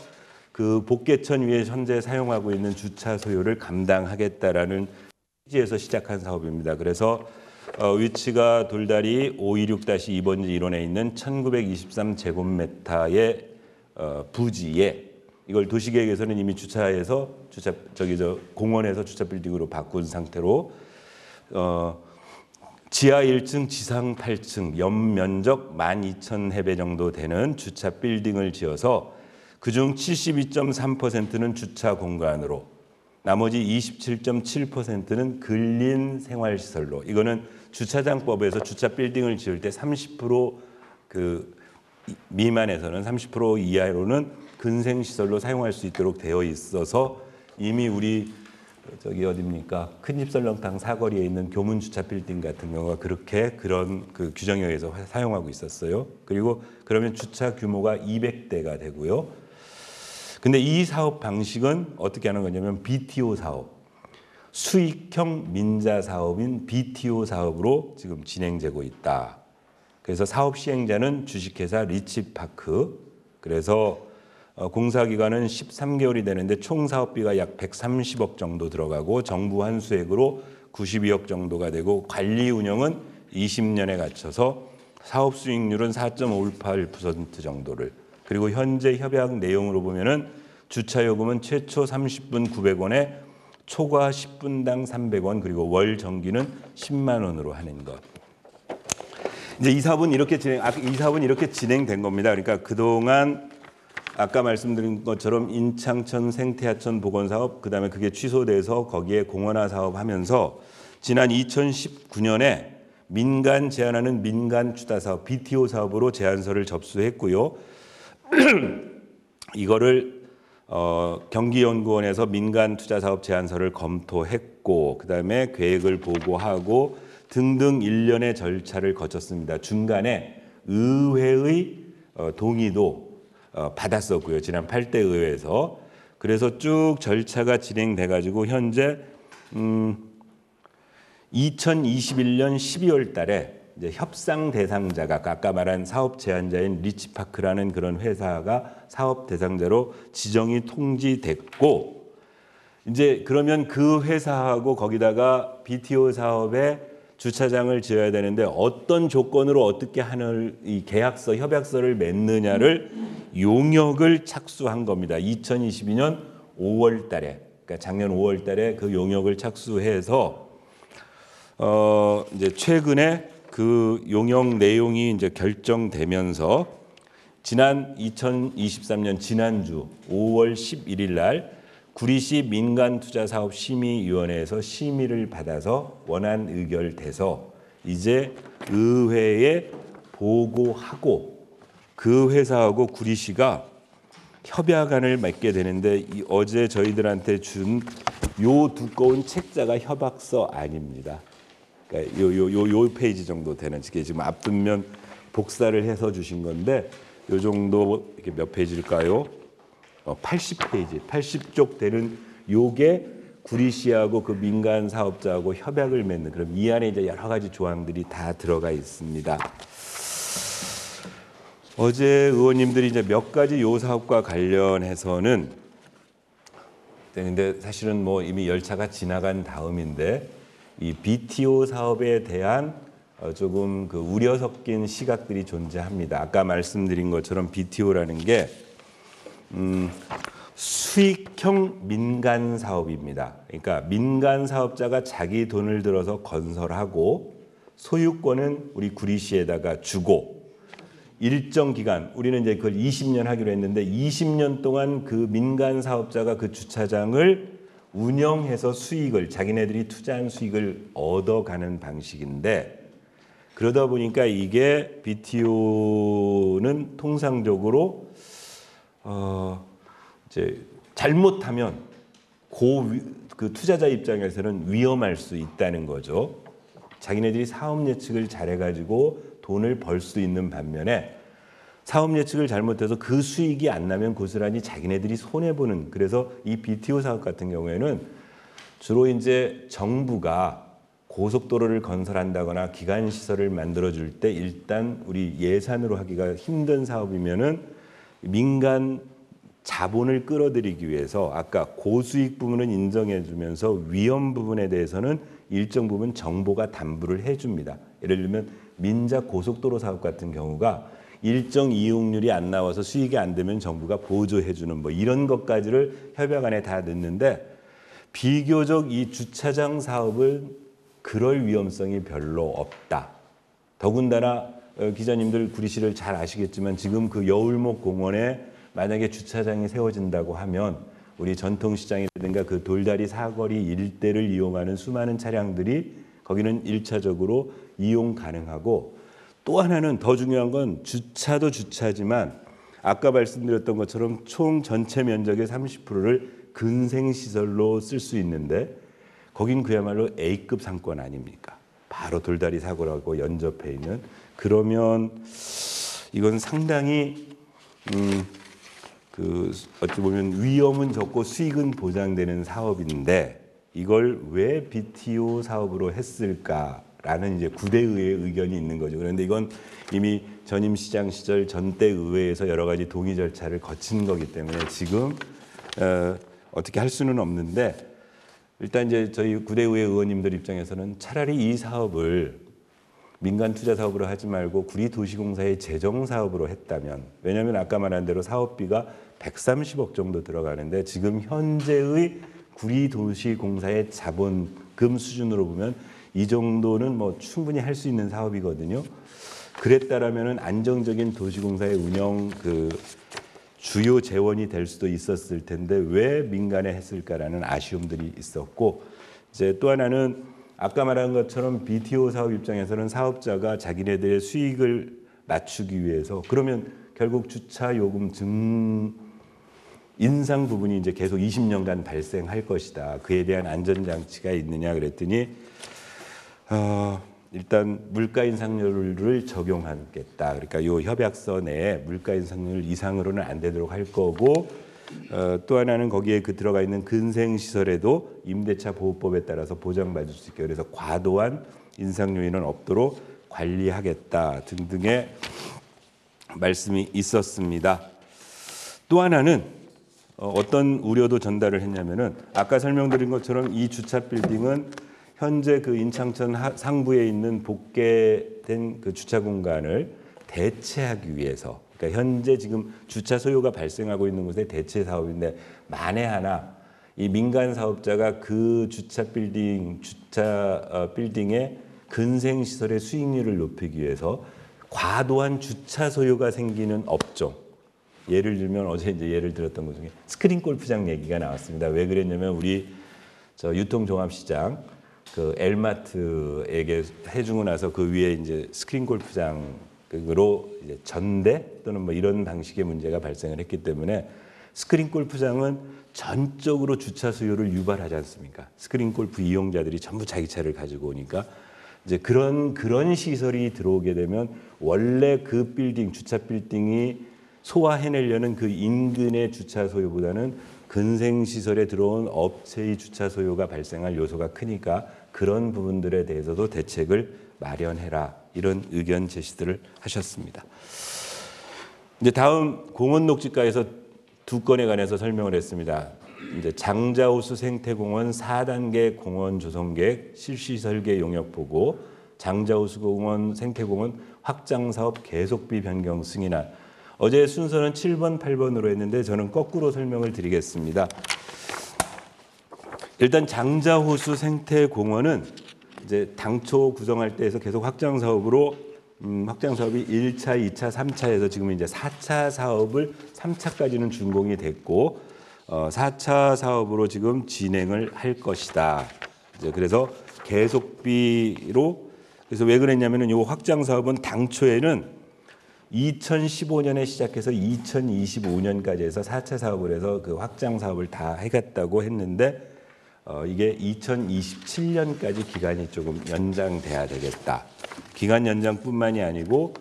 그 복개천 위에 현재 사용하고 있는 주차 소요를 감당하겠다라는 취지에서 시작한 사업입니다. 그래서 위치가 돌다리 526-2번지 1원에 있는 1923제곱미터의 부지에 이걸 도시계획에서는 이미 공원에서 주차 빌딩으로 바꾼 상태로 지하 1층, 지상 8층, 연면적 12,000해배 정도 되는 주차 빌딩을 지어서 그중 72.3%는 주차 공간으로, 나머지 27.7%는 근린 생활시설로. 이거는 주차장법에서 주차 빌딩을 지을 때 30% 미만에서는 30% 이하로는 근생시설로 사용할 수 있도록 되어 있어서 이미 우리 어디입니까? 큰집 설렁탕 사거리에 있는 교문 주차 빌딩 같은 경우가 그런 그 규정에 의해서 사용하고 있었어요. 그리고 그러면 주차 규모가 200대가 되고요. 근데 이 사업 방식은 어떻게 하는 거냐면 BTO 사업, 수익형 민자 사업인 BTO 사업으로 지금 진행되고 있다. 그래서 사업 시행자는 주식회사 리치파크. 그래서 공사 기간은 13개월이 되는데 총 사업비가 약 130억 정도 들어가고 정부 환수액으로 92억 정도가 되고 관리 운영은 20년에 갖춰서 사업 수익률은 4.58% 정도를. 그리고 현재 협약 내용으로 보면은 주차 요금은 최초 30분 900원에 초과 10분당 300원, 그리고 월 정기는 10만 원으로 하는 것. 이제 이 사업은 이렇게 진행된 겁니다. 그러니까 그동안 아까 말씀드린 것처럼 인창천 생태하천 복원사업, 그다음에 그게 취소돼서 거기에 공원화 사업하면서 지난 2019년에 민간 제안하는 민간 주차 사업 BTO 사업으로 제안서를 접수했고요. 이거를 경기연구원에서 민간 투자 사업 제안서를 검토했고, 그다음에 계획을 보고하고 등등 일련의 절차를 거쳤습니다. 중간에 의회의 동의도 받았었고요. 지난 8대 의회에서. 그래서 쭉 절차가 진행돼 가지고 현재 2021년 12월 달에 이제 협상 대상자가 아까 말한 사업 제안자인 리치파크라는 그런 회사가 사업 대상자로 지정이 통지됐고, 이제 그러면 그 회사하고 거기다가 BTO 사업에 주차장을 지어야 되는데 어떤 조건으로 어떻게 하는 이 계약서, 협약서를 맺느냐를 용역을 착수한 겁니다. 2022년 5월 달에, 그러니까 작년 5월 달에 그 용역을 착수해서 이제 최근에 그 용역 내용이 이제 결정되면서 지난 2023년 지난주 5월 11일 날 구리시 민간투자사업심의위원회에서 심의를 받아서 원안 의결돼서 이제 의회에 보고하고 그 회사하고 구리시가 협약안을 맺게 되는데 어제 저희들한테 준 요 두꺼운 책자가 협약서 아닙니다. 그러니까 요 페이지 정도 되는, 지금 앞뒷면 복사를 해서 주신 건데 요 정도, 이게 몇 페이지일까요? 80페이지, 80쪽 되는 요게 구리시하고 그 민간 사업자하고 협약을 맺는, 그럼 이 안에 이제 여러 가지 조항들이 다 들어가 있습니다. 어제 의원님들이 이제 몇 가지 요 사업과 관련해서는, 근데 사실은 뭐 이미 열차가 지나간 다음인데 이 BTO 사업에 대한 조금 그 우려 섞인 시각들이 존재합니다. 아까 말씀드린 것처럼 BTO라는 게 수익형 민간 사업입니다. 그러니까 민간 사업자가 자기 돈을 들어서 건설하고 소유권은 우리 구리시에다가 주고 일정 기간, 우리는 이제 그걸 20년 하기로 했는데 20년 동안 그 민간 사업자가 그 주차장을 운영해서 수익을, 자기네들이 투자한 수익을 얻어가는 방식인데, 그러다 보니까 이게 BTO는 통상적으로 이제 잘못하면 그 투자자 입장에서는 위험할 수 있다는 거죠. 자기네들이 사업 예측을 잘해가지고 돈을 벌 수 있는 반면에 사업 예측을 잘못해서 그 수익이 안 나면 고스란히 자기네들이 손해 보는. 그래서 이 BTO 사업 같은 경우에는 주로 이제 정부가 고속도로를 건설한다거나 기간 시설을 만들어 줄 때 일단 우리 예산으로 하기가 힘든 사업이면은 민간 자본을 끌어들이기 위해서 아까 고수익 부분은 인정해 주면서 위험 부분에 대해서는 일정 부분 정부가 담보를 해 줍니다. 예를 들면 민자 고속도로 사업 같은 경우가 일정 이용률이 안 나와서 수익이 안 되면 정부가 보조해주는 뭐 이런 것까지를 협약 안에 다 넣는데 비교적 이 주차장 사업은 그럴 위험성이 별로 없다. 더군다나 기자님들 구리시를 잘 아시겠지만 지금 그 여울목 공원에 만약에 주차장이 세워진다고 하면 우리 전통시장이라든가 그 돌다리 사거리 일대를 이용하는 수많은 차량들이 거기는 1차적으로 이용 가능하고 또 하나는 더 중요한 건 주차도 주차지만 아까 말씀드렸던 것처럼 총 전체 면적의 30%를 근생시설로 쓸 수 있는데 거긴 그야말로 A급 상권 아닙니까? 바로 돌다리 사거리하고 연접해 있는. 그러면 이건 상당히 어찌 보면 위험은 적고 수익은 보장되는 사업인데 이걸 왜 BTO 사업으로 했을까라는 이제 구대의회 의견이 있는 거죠. 그런데 이건 이미 전임 시장 시절 전대 의회에서 여러 가지 동의 절차를 거친 거기 때문에 지금 어떻게 할 수는 없는데 일단 이제 저희 구대의회 의원님들 입장에서는 차라리 이 사업을 민간 투자 사업으로 하지 말고 구리도시공사의 재정 사업으로 했다면, 왜냐하면 아까 말한 대로 사업비가 130억 정도 들어가는데 지금 현재의 구리도시공사의 자본금 수준으로 보면 이 정도는 뭐 충분히 할 수 있는 사업이거든요. 그랬다라면은 안정적인 도시공사의 운영 주요 재원이 될 수도 있었을 텐데 왜 민간에 했을까라는 아쉬움들이 있었고, 이제 또 하나는 아까 말한 것처럼 BTO 사업 입장에서는 사업자가 자기네들의 수익을 맞추기 위해서 그러면 결국 주차 요금 인상 부분이 이제 계속 20년간 발생할 것이다. 그에 대한 안전장치가 있느냐 그랬더니 일단 물가 인상률을 적용하겠다. 그러니까 이 협약서 내에 물가 인상률 이상으로는 안 되도록 할 거고, 또 하나는 거기에 들어가 있는 근생시설에도 임대차 보호법에 따라서 보장받을 수 있게, 그래서 과도한 인상 요인은 없도록 관리하겠다 등등의 말씀이 있었습니다. 또 하나는 어떤 우려도 전달을 했냐면은 아까 설명드린 것처럼 이 주차 빌딩은 현재 그 인창천 상부에 있는 복개된 그 주차 공간을 대체하기 위해서, 그러니까 현재 지금 주차 소요가 발생하고 있는 곳의 대체 사업인데 만에 하나 이 민간 사업자가 그 주차 빌딩의 근생 시설의 수익률을 높이기 위해서 과도한 주차 소요가 생기는 업종, 예를 들면 어제 이제 예를 들었던 것 중에 스크린 골프장 얘기가 나왔습니다. 왜 그랬냐면 우리 유통종합시장 그 엘마트에게 해주고 나서 그 위에 이제 스크린 골프장으로 이제 전대 또는 뭐 이런 방식의 문제가 발생을 했기 때문에 스크린 골프장은 전적으로 주차 수요를 유발하지 않습니까? 스크린 골프 이용자들이 전부 자기 차를 가지고 오니까 이제 그런 시설이 들어오게 되면 원래 그 빌딩 주차 빌딩이 소화해내려는 그 인근의 주차 소요보다는 근생 시설에 들어온 업체의 주차 소요가 발생할 요소가 크니까 그런 부분들에 대해서도 대책을 마련해라, 이런 의견 제시들을 하셨습니다. 이제 다음 공원 녹지가에서 두 건에 관해서 설명을 했습니다. 이제 장자호수 생태공원 4단계 공원 조성 계획 실시 설계 용역 보고, 장자호수 공원 생태공원 확장 사업 계속비 변경 승인안. 어제 순서는 7번, 8번으로 했는데 저는 거꾸로 설명을 드리겠습니다. 일단 장자호수 생태공원은 이제 당초 구성할 때에서 계속 확장 사업으로 확장 사업이 1차, 2차, 3차에서 지금 이제 4차 사업을 3차까지는 준공이 됐고 4차 사업으로 지금 진행을 할 것이다. 이제 그래서 계속비로, 그래서 왜 그랬냐면은 이 확장 사업은 당초에는 2015년에 시작해서 2025년까지 해서 4차 사업을 해서 그 확장 사업을 다 해갔다고 했는데 이게 2027년까지 기간이 조금 연장돼야 되겠다. 기간 연장뿐만이 아니고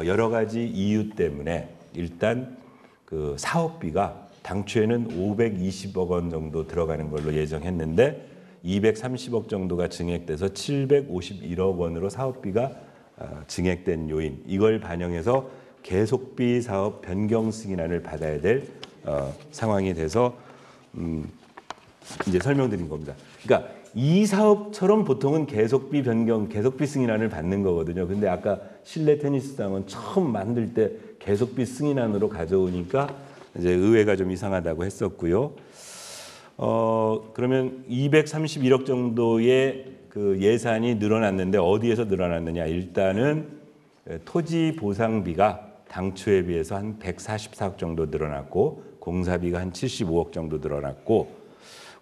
여러 가지 이유 때문에 일단 그 사업비가 당초에는 520억 원 정도 들어가는 걸로 예정했는데 230억 정도가 증액돼서 751억 원으로 사업비가 증액된 요인, 이걸 반영해서 계속비 사업 변경 승인안을 받아야 될 상황이 돼서 이제 설명드린 겁니다. 그러니까 이 사업처럼 보통은 계속비 변경, 계속비 승인안을 받는 거거든요. 근데 아까 실내 테니스장은 처음 만들 때 계속비 승인안으로 가져오니까 이제 의회가 좀 이상하다고 했었고요. 그러면 231억 정도의 그 예산이 늘어났는데 어디에서 늘어났느냐? 일단은 토지 보상비가 당초에 비해서 한 144억 정도 늘어났고 공사비가 한 75억 정도 늘어났고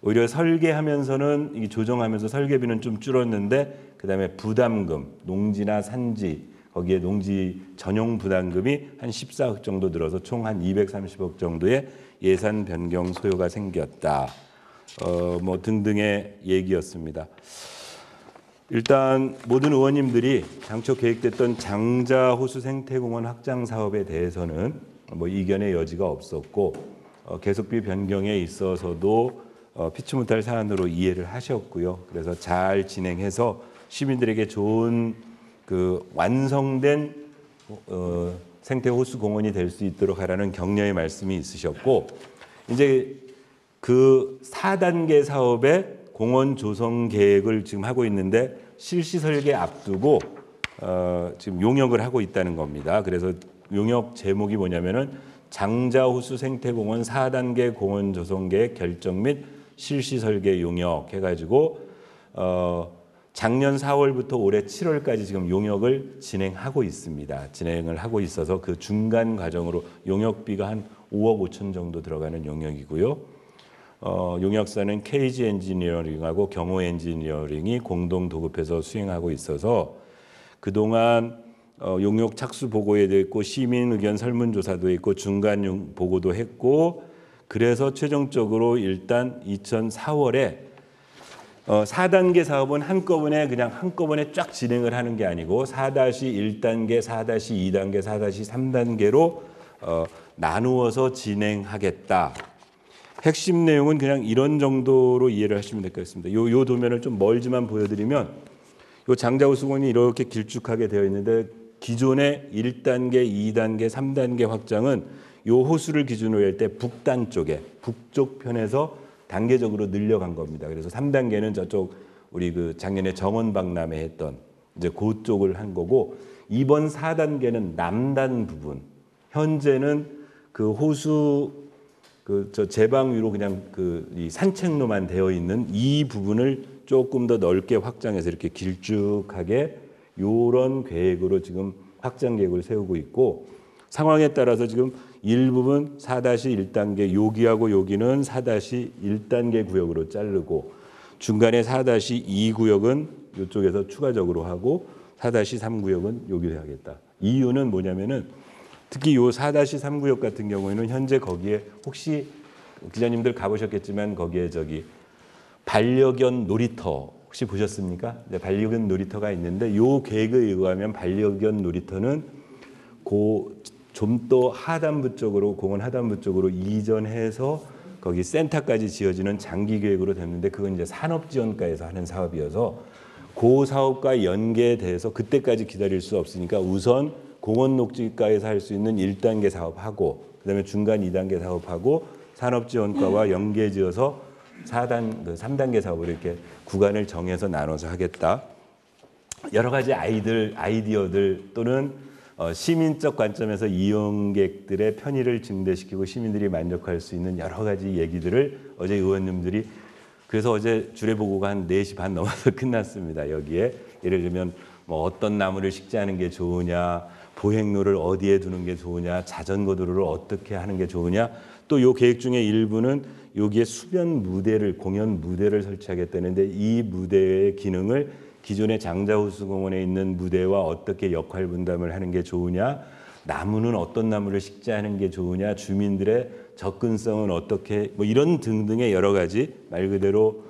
오히려 설계하면서는 이 조정하면서 설계비는 좀 줄었는데 그다음에 부담금, 농지나 산지 거기에 농지 전용 부담금이 한 14억 정도 늘어서 총 한 230억 정도의 예산 변경 소요가 생겼다. 뭐 등등의 얘기였습니다. 일단 모든 의원님들이 당초 계획됐던 장자 호수 생태공원 확장 사업에 대해서는 뭐 이견의 여지가 없었고 계속비 변경에 있어서도 피치 못할 사안으로 이해를 하셨고요. 그래서 잘 진행해서 시민들에게 좋은 그 완성된 생태호수 공원이 될 수 있도록 하라는 격려의 말씀이 있으셨고 이제 그 4단계 사업의 공원 조성 계획을 지금 하고 있는데 실시 설계 앞두고 지금 용역을 하고 있다는 겁니다. 그래서 용역 제목이 뭐냐면은 장자호수 생태공원 4단계 공원 조성 계획 결정 및 실시 설계 용역 해가지고 작년 4월부터 올해 7월까지 지금 용역을 진행하고 있습니다. 진행을 하고 있어서 그 중간 과정으로 용역비가 한 5억 5천 정도 들어가는 용역이고요. 용역사는 KG 엔지니어링하고 경호 엔지니어링이 공동 도급해서 수행하고 있어서 그동안 용역 착수 보고에 됐고 시민 의견 설문조사도 있고 중간 보고도 했고 그래서 최종적으로 일단 2004월에 4단계 사업은 한꺼번에 쫙 진행을 하는 게 아니고 4-1단계, 4-2단계, 4-3단계로 나누어서 진행하겠다. 핵심 내용은 그냥 이런 정도로 이해를 하시면 될 것 같습니다. 요 도면을 좀 멀지만 보여드리면 요 장자호수공원이 이렇게 길쭉하게 되어 있는데 기존의 1단계, 2단계, 3단계 확장은 요 호수를 기준으로 할 때 북단 쪽에 북쪽 편에서 단계적으로 늘려간 겁니다. 그래서 3단계는 저쪽 우리 그 작년에 정원 박람회 했던 이제 그쪽을 한 거고 이번 4단계는 남단 부분 현재는 그 호수 저 제방 위로 그냥 이 산책로만 되어 있는 이 부분을 조금 더 넓게 확장해서 이렇게 길쭉하게 요런 계획으로 지금 확장 계획을 세우고 있고 상황에 따라서 지금 일부분 4-1단계 여기하고 여기는 4-1단계 구역으로 자르고 중간에 4-2 구역은 이쪽에서 추가적으로 하고 4-3 구역은 여기로 하겠다. 이유는 뭐냐면은 특히 요 4-3 구역 같은 경우에는 현재 거기에 혹시 기자님들 가보셨겠지만 거기에 반려견 놀이터 혹시 보셨습니까? 네, 반려견 놀이터가 있는데 요 계획에 의하면 반려견 놀이터는 좀 더 하단부 쪽으로 공원 하단부 쪽으로 이전해서 거기 센터까지 지어지는 장기 계획으로 됐는데 그건 이제 산업지원과에서 하는 사업이어서 그 사업과 연계돼서 그때까지 기다릴 수 없으니까 우선 공원 녹지가에서 할 수 있는 1단계 사업하고 그다음에 중간 2단계 사업하고 산업지원과와 연계지어서 3단계 사업을 이렇게 구간을 정해서 나눠서 하겠다. 여러 가지 아이디어들 또는 시민적 관점에서 이용객들의 편의를 증대시키고 시민들이 만족할 수 있는 여러 가지 얘기들을 어제 의원님들이 그래서 어제 주례보고가 한 4시 반 넘어서 끝났습니다. 여기에 예를 들면 뭐 어떤 나무를 식재하는 게 좋으냐, 보행로를 어디에 두는 게 좋으냐, 자전거 도로를 어떻게 하는 게 좋으냐, 또 요 계획 중에 일부는 여기에 수변 무대를 공연 무대를 설치하겠다는데 이 무대의 기능을 기존의 장자호수공원에 있는 무대와 어떻게 역할 분담을 하는 게 좋으냐, 나무는 어떤 나무를 식재하는 게 좋으냐, 주민들의 접근성은 어떻게 뭐 이런 등등의 여러 가지 말 그대로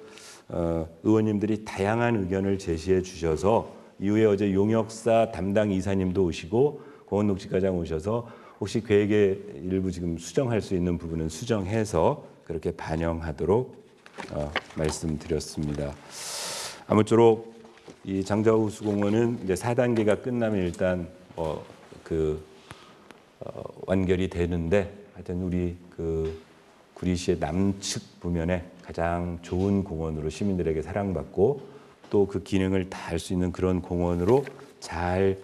의원님들이 다양한 의견을 제시해 주셔서 이후에 어제 용역사 담당 이사님도 오시고 공원녹지과장 오셔서 혹시 계획에 일부 지금 수정할 수 있는 부분은 수정해서 그렇게 반영하도록 말씀드렸습니다. 아무쪼록 이 장자호수공원은 이제 4단계가 끝나면 일단 완결이 되는데 하여튼 우리 구리시의 남측 부면에 가장 좋은 공원으로 시민들에게 사랑받고 또 그 기능을 다 할 수 있는 그런 공원으로 잘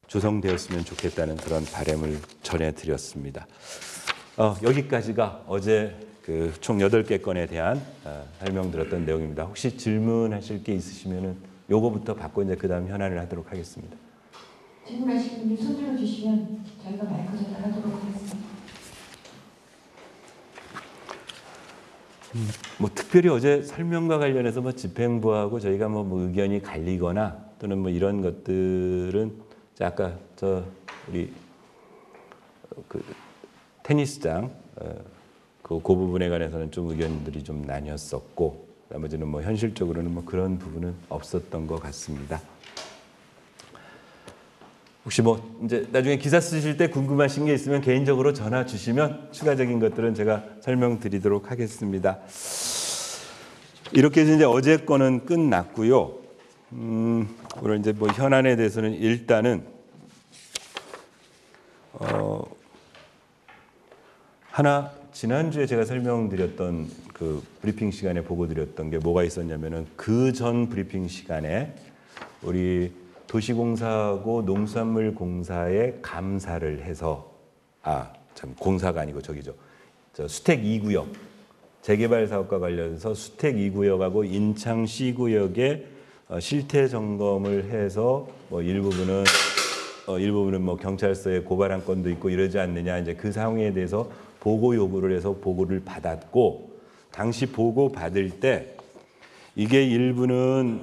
조성되었으면 좋겠다는 그런 바람을 전해드렸습니다. 여기까지가 어제 그 총 8개 건에 대한 설명드렸던 내용입니다. 혹시 질문하실 게 있으시면은 요거부터 받고 이제 그다음 현안을 하도록 하겠습니다. 질문하실 분들 손 들어주시면 저희가 마이크 전달하도록 하겠습니다. 뭐 특별히 어제 설명과 관련해서 뭐 집행부하고 저희가 뭐 의견이 갈리거나 또는 뭐 이런 것들은 아까 우리 그 테니스장 그 부분에 관해서는 좀 의견들이 좀 나뉘었었고 나머지는 뭐 현실적으로는 뭐 그런 부분은 없었던 것 같습니다. 혹시 뭐 이제 나중에 기사 쓰실 때 궁금하신 게 있으면 개인적으로 전화 주시면 추가적인 것들은 제가 설명드리도록 하겠습니다. 이렇게 해서 이제 어제 거는 끝났고요. 오늘 이제 뭐 현안에 대해서는 일단은 하나 지난주에 제가 설명드렸던 그 브리핑 시간에 보고 드렸던 게 뭐가 있었냐면은 그 전 브리핑 시간에 우리 도시공사하고 농수산물공사에 감사를 해서 공사가 아니고 저기죠. 수택 2구역 재개발 사업과 관련해서 수택 2구역하고 인창 C구역에 실태 점검을 해서 뭐 일부분은 뭐 경찰서에 고발한 건도 있고 이러지 않느냐 이제 그 상황에 대해서 보고 요구를 해서 보고를 받았고 당시 보고 받을 때 이게 일부는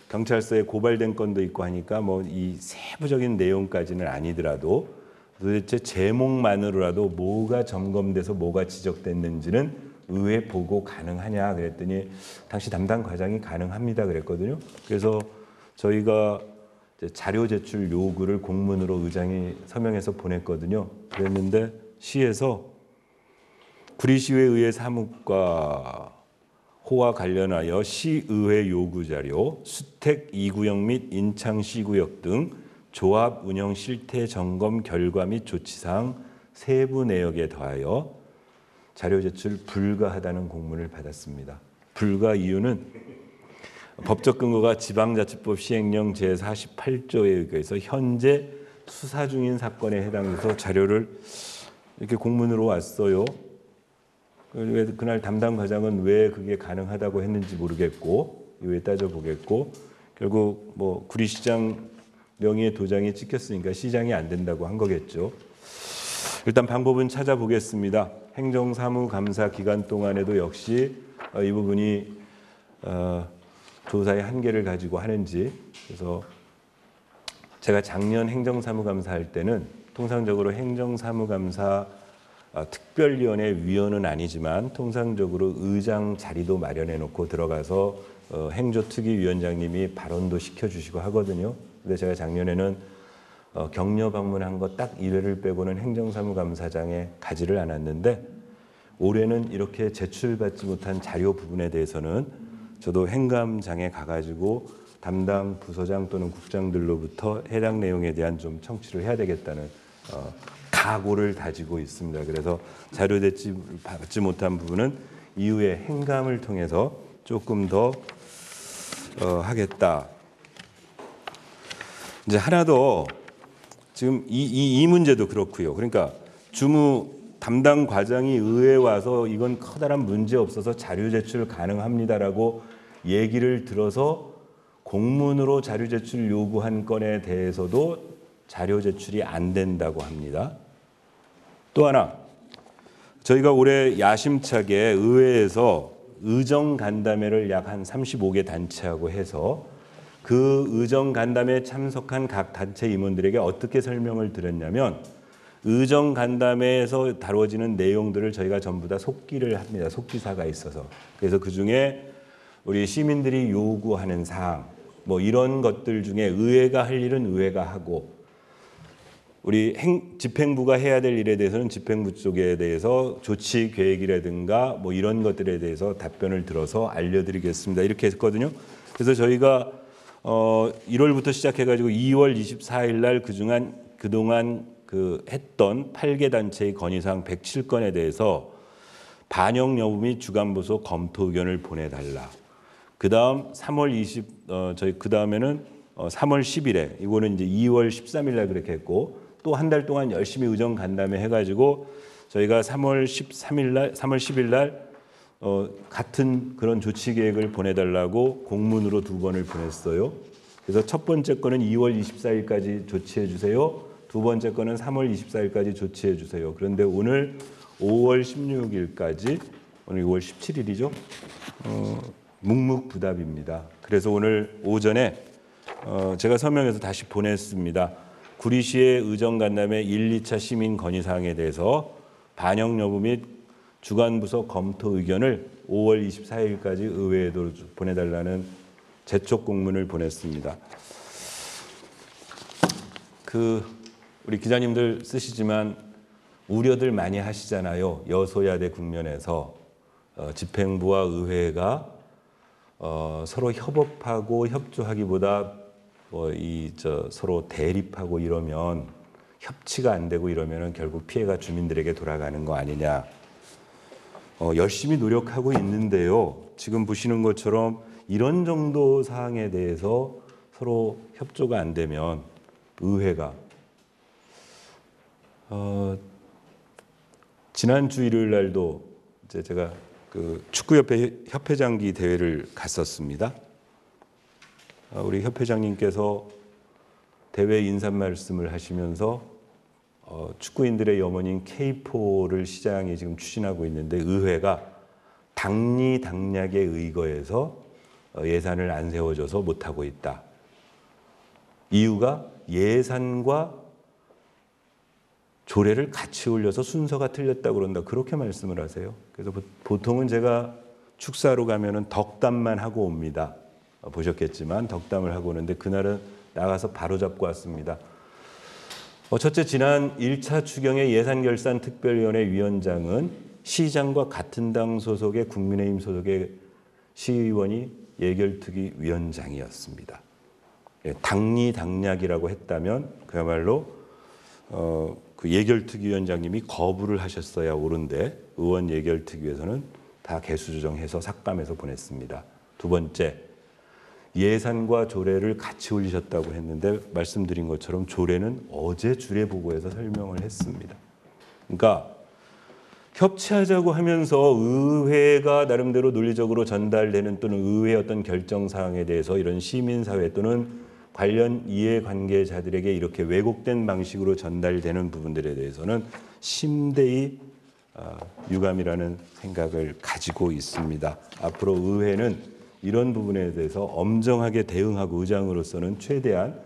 경찰서에 고발된 건도 있고 하니까 뭐 이 세부적인 내용까지는 아니더라도 도대체 제목만으로라도 뭐가 점검돼서 뭐가 지적됐는지는 의회 보고 가능하냐 그랬더니 당시 담당 과장이 가능합니다 그랬거든요. 그래서 저희가 자료 제출 요구를 공문으로 의장이 서명해서 보냈거든요. 그랬는데 시에서 구리시의회 의회 사무과 호와 관련하여 시의회 요구 자료, 수택 2구역 및 인창 C구역 등 조합 운영 실태 점검 결과 및 조치사항 세부 내역에 더하여 자료 제출 불가하다는 공문을 받았습니다. 불가 이유는 법적 근거가 지방자치법 시행령 제48조에 의해서 현재 수사 중인 사건에 해당해서 자료를 이렇게 공문으로 왔어요. 그날 담당 과장은 왜 그게 가능하다고 했는지 모르겠고 이후에 따져보겠고 결국 뭐 구리시장 명의의 도장이 찍혔으니까 시장이 안 된다고 한 거겠죠. 일단 방법은 찾아보겠습니다. 행정사무감사 기간 동안에도 역시 이 부분이 조사의 한계를 가지고 하는지 그래서 제가 작년 행정사무감사 할 때는 통상적으로 행정사무감사 특별위원회 위원은 아니지만 통상적으로 의장 자리도 마련해 놓고 들어가서 행조특위위원장님이 발언도 시켜주시고 하거든요. 근데 제가 작년에는 격려 방문한 거 딱 1회를 빼고는 행정사무감사장에 가지를 않았는데 올해는 이렇게 제출받지 못한 자료 부분에 대해서는 저도 행감장에 가가지고 담당 부서장 또는 국장들로부터 해당 내용에 대한 좀 청취를 해야 되겠다는 각오를 다지고 있습니다. 그래서 자료 받지 못한 부분은 이후에 행감을 통해서 조금 더 하겠다. 이제 하나 더 지금 이 문제도 그렇고요. 그러니까 주무 담당 과장이 의회에 와서 이건 커다란 문제 없어서 자료 제출 가능합니다라고 얘기를 들어서 공문으로 자료 제출 요구한 건에 대해서도 자료 제출이 안 된다고 합니다. 또 하나 저희가 올해 야심차게 의회에서 의정 간담회를 약 한 35개 단체하고 해서 그 의정 간담회에 참석한 각 단체 임원들에게 어떻게 설명을 드렸냐면 의정 간담회에서 다뤄지는 내용들을 저희가 전부 다 속기를 합니다. 속기사가 있어서. 그래서 그중에 우리 시민들이 요구하는 사항 뭐 이런 것들 중에 의회가 할 일은 의회가 하고 우리 집행부가 해야 될 일에 대해서는 집행부 쪽에 대해서 조치 계획이라든가 뭐 이런 것들에 대해서 답변을 들어서 알려드리겠습니다. 이렇게 했거든요. 그래서 저희가 1월부터 시작해가지고 2월 24일 날 그동안 했던 8개 단체의 건의사항 107건에 대해서 반영 여부 및 주간 보소 검토 의견을 보내달라. 그다음 3월 20 저희 그다음에는 3월 10일에 이거는 이제 2월 13일 날 그렇게 했고 또 한 달 동안 열심히 의정 간담회 해가지고 저희가 3월 13일 날 3월 10일 날 같은 그런 조치 계획을 보내달라고 공문으로 2번을 보냈어요. 그래서 첫 번째 거는 2월 24일까지 조치해 주세요. 두 번째 거는 3월 24일까지 조치해 주세요. 그런데 오늘 5월 16일까지 오늘 5월 17일이죠. 묵묵부답입니다. 그래서 오늘 오전에 제가 서명해서 다시 보냈습니다. 구리시의 의정간담회 1, 2차 시민 건의사항에 대해서 반영 여부 및 주간부서 검토 의견을 5월 24일까지 의회에도 보내달라는 재촉 공문을 보냈습니다. 우리 기자님들 쓰시지만 우려들 많이 하시잖아요. 여소야대 국면에서 집행부와 의회가 서로 협업하고 협조하기보다 서로 대립하고 이러면 협치가 안 되고 이러면은 결국 피해가 주민들에게 돌아가는 거 아니냐. 열심히 노력하고 있는데요. 지금 보시는 것처럼 이런 정도 사항에 대해서 서로 협조가 안 되면 의회가 지난 주 일요일 날도 이제 제가 그 축구협회 협회장기 대회를 갔었습니다. 우리 협회장님께서 대회 인사 말씀을 하시면서 축구인들의 염원인 K4를 시장이 지금 추진하고 있는데 의회가 당리당략에 의거해서 예산을 안 세워줘서 못하고 있다. 이유가 예산과 조례를 같이 올려서 순서가 틀렸다고 그런다. 그렇게 말씀을 하세요. 그래서 보통은 제가 축사로 가면은 덕담만 하고 옵니다. 보셨겠지만 덕담을 하고 오는데 그날은 나가서 바로 잡고 왔습니다. 첫째, 지난 1차 추경의 예산결산특별위원회 위원장은 시장과 같은 당 소속의 국민의힘 소속의 시의원이 예결특위 위원장이었습니다. 당리당략이라고 했다면 그야말로 그 예결특위 위원장님이 거부를 하셨어야 옳은데 의원 예결특위에서는 다 개수조정해서 삭감해서 보냈습니다. 두 번째, 예산과 조례를 같이 올리셨다고 했는데 말씀드린 것처럼 조례는 어제 주례보고에서 설명을 했습니다. 그러니까 협치하자고 하면서 의회가 나름대로 논리적으로 전달되는 또는 의회의 어떤 결정사항에 대해서 이런 시민사회 또는 관련 이해관계자들에게 이렇게 왜곡된 방식으로 전달되는 부분들에 대해서는 심대히 유감이라는 생각을 가지고 있습니다. 앞으로 의회는 이런 부분에 대해서 엄정하게 대응하고 의장으로서는 최대한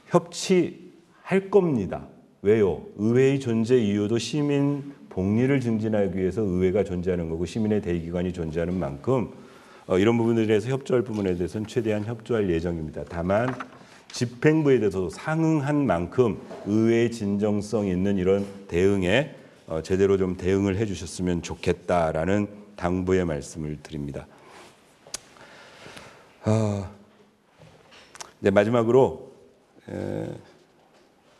협치할 겁니다. 왜요? 의회의 존재 이유도 시민 복리를 증진하기 위해서 의회가 존재하는 거고 시민의 대의기관이 존재하는 만큼 이런 부분들에 대해서 협조할 부분에 대해서는 최대한 협조할 예정입니다. 다만 집행부에 대해서 상응한 만큼 의회의 진정성 있는 이런 대응에 제대로 좀 대응을 해주셨으면 좋겠다라는 당부의 말씀을 드립니다. 이제 마지막으로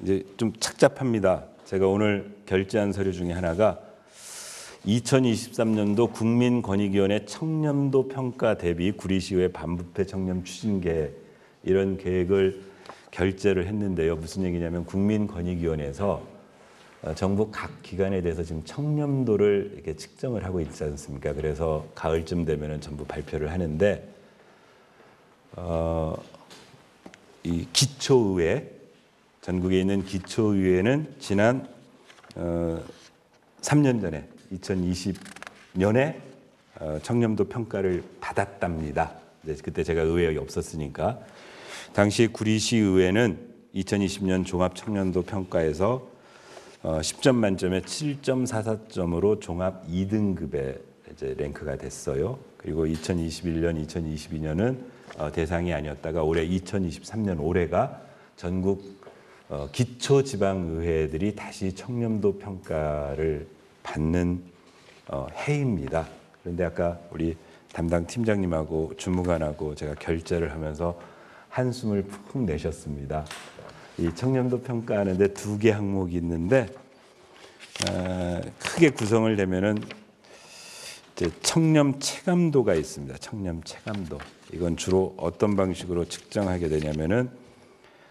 이제 좀 착잡합니다. 제가 오늘 결제한 서류 중에 하나가 2023년도 국민권익위원회 청렴도 평가 대비 구리시의회 반부패 청렴 추진계획 이런 계획을 결제를 했는데요. 무슨 얘기냐면 국민권익위원회에서 정부 각 기관에 대해서 지금 청렴도를 이렇게 측정을 하고 있지 않습니까? 그래서 가을쯤 되면은 전부 발표를 하는데 이 기초의회 전국에 있는 기초의회는 지난 3년 전에 2020년에 청렴도 평가를 받았답니다. 그때 제가 의회에 없었으니까 당시 구리시 의회는 2020년 종합 청렴도 평가에서 10점 만점에 7.44점으로 종합 2등급에 이제 랭크가 됐어요. 그리고 2021년, 2022년은 대상이 아니었다가 올해 2023년 올해가 전국 기초지방의회들이 다시 청렴도 평가를 받는 해입니다. 그런데 아까 우리 담당 팀장님하고 주무관하고 제가 결제를 하면서 한숨을 푹 내셨습니다. 이 청렴도 평가하는데 2개 항목이 있는데 크게 구성을 되면은 이제 청렴 체감도가 있습니다. 청렴 체감도. 이건 주로 어떤 방식으로 측정하게 되냐면은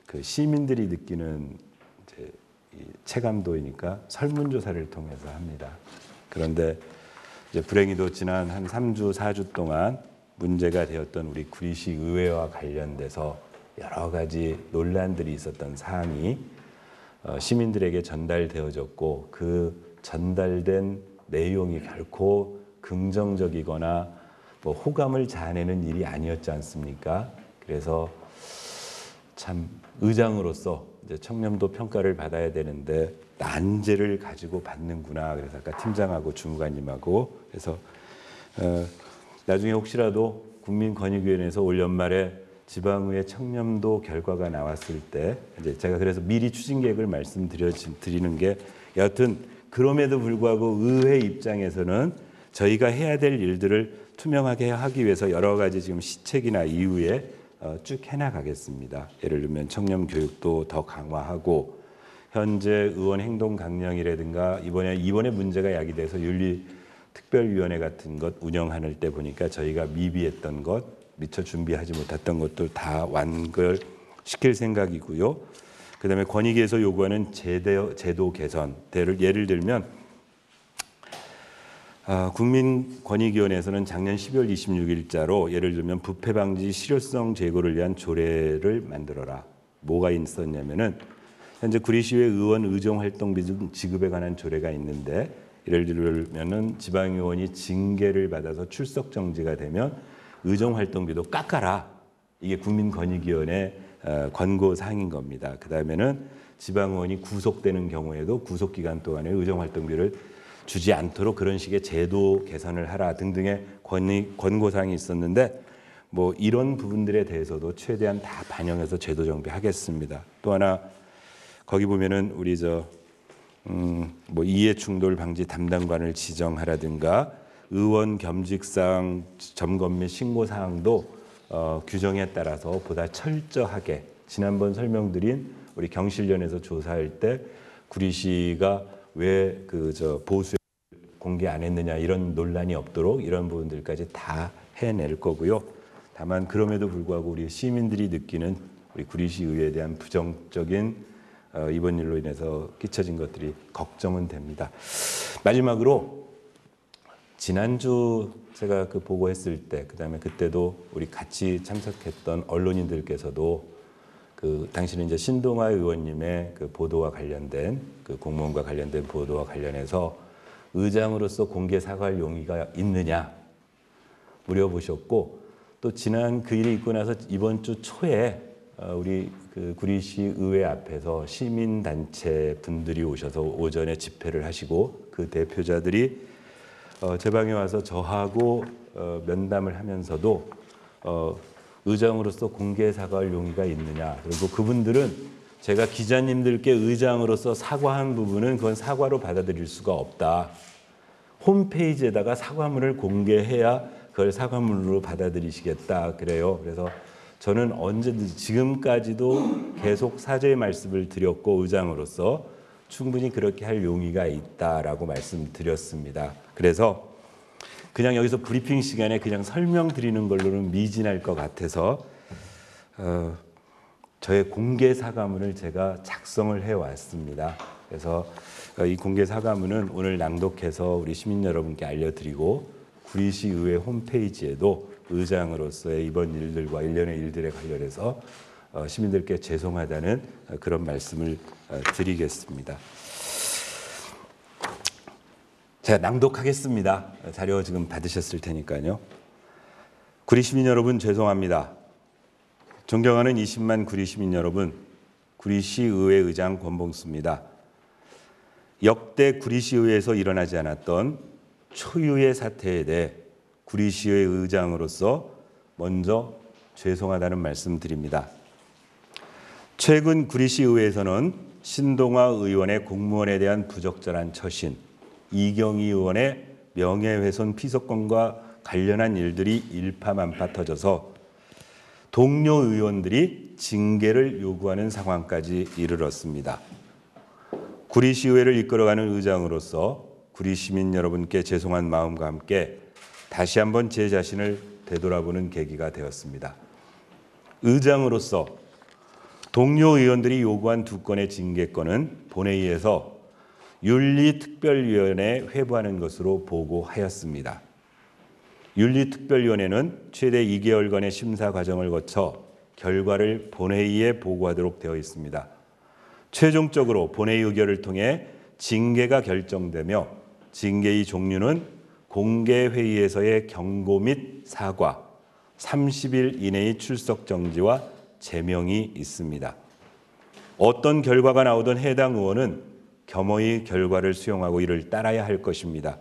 그 시민들이 느끼는 이제 이 체감도이니까 설문조사를 통해서 합니다. 그런데 이제 불행히도 지난 한 3주, 4주 동안 문제가 되었던 우리 구리시 의회와 관련돼서 여러 가지 논란들이 있었던 사항이 시민들에게 전달되어졌고 그 전달된 내용이 결코 긍정적이거나 뭐 호감을 자아내는 일이 아니었지 않습니까? 그래서 참 의장으로서 이제 청렴도 평가를 받아야 되는데 난제를 가지고 받는구나. 그래서 아까 팀장하고 주무관님하고 그래서 나중에 혹시라도 국민권익위원회에서 올 연말에 지방의회 청렴도 결과가 나왔을 때 이제 제가 그래서 미리 추진 계획을 말씀드리는 게 여하튼 그럼에도 불구하고 의회 입장에서는 저희가 해야 될 일들을 투명하게 하기 위해서 여러 가지 지금 시책이나 이후에 쭉 해나가겠습니다. 예를 들면 청렴 교육도 더 강화하고 현재 의원 행동 강령이라든가 이번에 문제가 야기돼서 윤리특별위원회 같은 것 운영할 때 보니까 저희가 미비했던 것, 미처 준비하지 못했던 것들 다 완결시킬 생각이고요. 그다음에 권익위에서 요구하는 제도 개선, 예를 들면 국민권익위원회에서는 작년 12월 26일자로 예를 들면 부패 방지 실효성 제고를 위한 조례를 만들어라. 뭐가 있었냐면은 현재 구리시의회 의원 의정 활동비 등 지급에 관한 조례가 있는데 예를 들면은 지방의원이 징계를 받아서 출석 정지가 되면 의정 활동비도 깎아라. 이게 국민권익위원회 권고 사항인 겁니다. 그다음에는 지방의원이 구속되는 경우에도 구속 기간 동안에 의정 활동비를 주지 않도록 그런 식의 제도 개선을 하라 등등의 권고 사항이 있었는데 뭐 이런 부분들에 대해서도 최대한 다 반영해서 제도 정비하겠습니다. 또 하나 거기 보면은 우리 뭐 이해 충돌 방지 담당관을 지정하라든가 의원 겸직사항 점검 및 신고 사항도 규정에 따라서 보다 철저하게 지난번 설명드린 우리 경실련에서 조사할 때 구리시가 왜 보수 공개 안 했느냐 이런 논란이 없도록 이런 부분들까지 다 해낼 거고요. 다만 그럼에도 불구하고 우리 시민들이 느끼는 우리 구리시 의회에 대한 부정적인 이번 일로 인해서 끼쳐진 것들이 걱정은 됩니다. 마지막으로 지난주 제가 그 보고했을 때 그다음에 그때도 우리 같이 참석했던 언론인들께서도 당시는 이제 신동아 의원님의 그 보도와 관련된 그 공무원과 관련된 보도와 관련해서 의장으로서 공개 사과할 용의가 있느냐 물어보셨고 또 지난 그 일이 있고 나서 이번 주 초에 우리 그 구리시 의회 앞에서 시민단체 분들이 오셔서 오전에 집회를 하시고 그 대표자들이 제 방에 와서 저하고 면담을 하면서도 의장으로서 공개 사과할 용의가 있느냐. 그리고 그분들은 제가 기자님들께 의장으로서 사과한 부분은 그건 사과로 받아들일 수가 없다. 홈페이지에다가 사과문을 공개해야 그걸 사과문으로 받아들이시겠다. 그래요. 그래서 저는 언제든지 지금까지도 계속 사죄의 말씀을 드렸고 의장으로서 충분히 그렇게 할 용의가 있다라고 말씀드렸습니다. 그래서 그냥 여기서 브리핑 시간에 그냥 설명드리는 걸로는 미진할 것 같아서 저의 공개 사과문을 제가 작성을 해왔습니다. 그래서 이 공개 사과문은 오늘 낭독해서 우리 시민 여러분께 알려드리고 구리시 의회 홈페이지에도 의장으로서의 이번 일들과 일련의 일들에 관련해서 시민들께 죄송하다는 그런 말씀을 드리겠습니다. 제가 낭독하겠습니다. 자료 지금 받으셨을 테니까요. 구리 시민 여러분 죄송합니다. 존경하는 20만 구리 시민 여러분, 구리시 의회 의장 권봉수입니다. 역대 구리시 의회에서 일어나지 않았던 초유의 사태에 대해 구리시의 의장으로서 먼저 죄송하다는 말씀 드립니다. 최근 구리시 의회에서는 신동아 의원의 공무원에 대한 부적절한 처신, 이경희 의원의 명예훼손 피서권과 관련한 일들이 일파만파 터져서 동료 의원들이 징계를 요구하는 상황까지 이르렀습니다. 구리시의회를 이끌어가는 의장으로서 구리 시민 여러분께 죄송한 마음과 함께 다시 한번 제 자신을 되돌아보는 계기가 되었습니다. 의장으로서 동료 의원들이 요구한 2건의 징계권은 본회의에서 윤리특별위원회에 회부하는 것으로 보고하였습니다. 윤리특별위원회는 최대 2개월간의 심사 과정을 거쳐 결과를 본회의에 보고하도록 되어 있습니다. 최종적으로 본회의 의결을 통해 징계가 결정되며 징계의 종류는 공개회의에서의 경고 및 사과, 30일 이내의 출석 정지와 제명이 있습니다. 어떤 결과가 나오든 해당 의원은 겸허히 결과를 수용하고 이를 따라야 할 것입니다.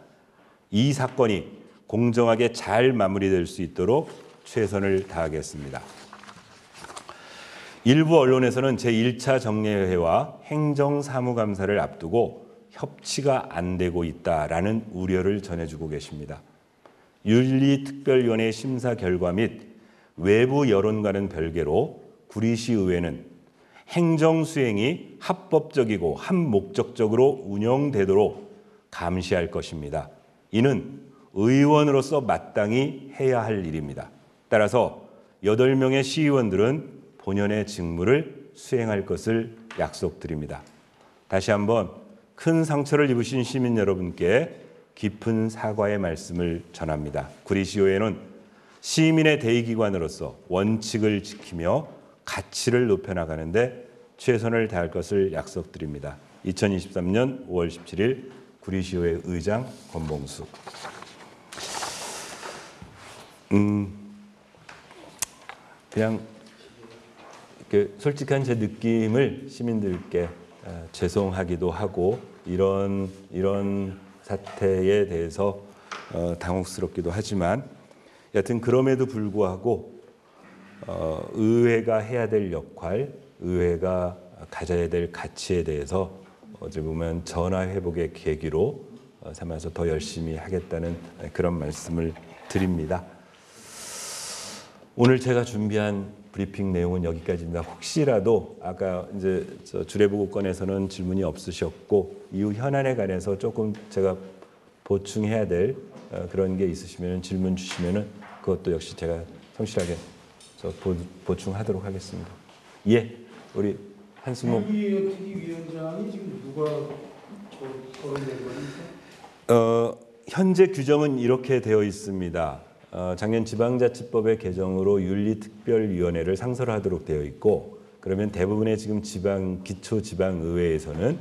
이 사건이 공정하게 잘 마무리될 수 있도록 최선을 다하겠습니다. 일부 언론에서는 제1차 정례회와 행정사무감사를 앞두고 협치가 안 되고 있다라는 우려를 전해주고 계십니다. 윤리특별위원회 심사 결과 및 외부 여론과는 별개로 구리시의회는 행정수행이 합법적이고 한목적적으로 운영되도록 감시할 것입니다. 이는 의원으로서 마땅히 해야 할 일입니다. 따라서 8명의 시의원들은 본연의 직무를 수행할 것을 약속드립니다. 다시 한번 큰 상처를 입으신 시민 여러분께 깊은 사과의 말씀을 전합니다. 구리시의회는 시민의 대의기관으로서 원칙을 지키며 가치를 높여나가는데 최선을 다할 것을 약속드립니다. 2023년 5월 17일 구리시의회 의장 권봉수. 그냥 솔직한 제 느낌을 시민들께 죄송하기도 하고 이런 사태에 대해서 당혹스럽기도 하지만 여튼 그럼에도 불구하고 의회가 해야 될 역할, 의회가 가져야 될 가치에 대해서 어찌 보면 전화회복의 계기로 삼아서 더 열심히 하겠다는 그런 말씀을 드립니다. 오늘 제가 준비한 브리핑 내용은 여기까지입니다. 혹시라도 아까 이제 주례보고권에서는 질문이 없으셨고 이후 현안에 관해서 조금 제가 보충해야 될 그런 게 있으시면 질문 주시면은 그것도 역시 제가 성실하게 보충하도록 하겠습니다. 예, 우리 한수목 특위위원장이 지금 누가 거론된 겁니까? 현재 규정은 이렇게 되어 있습니다. 작년 지방자치법의 개정으로 윤리특별위원회를 상설하도록 되어 있고 그러면 대부분의 지금 기초지방의회에서는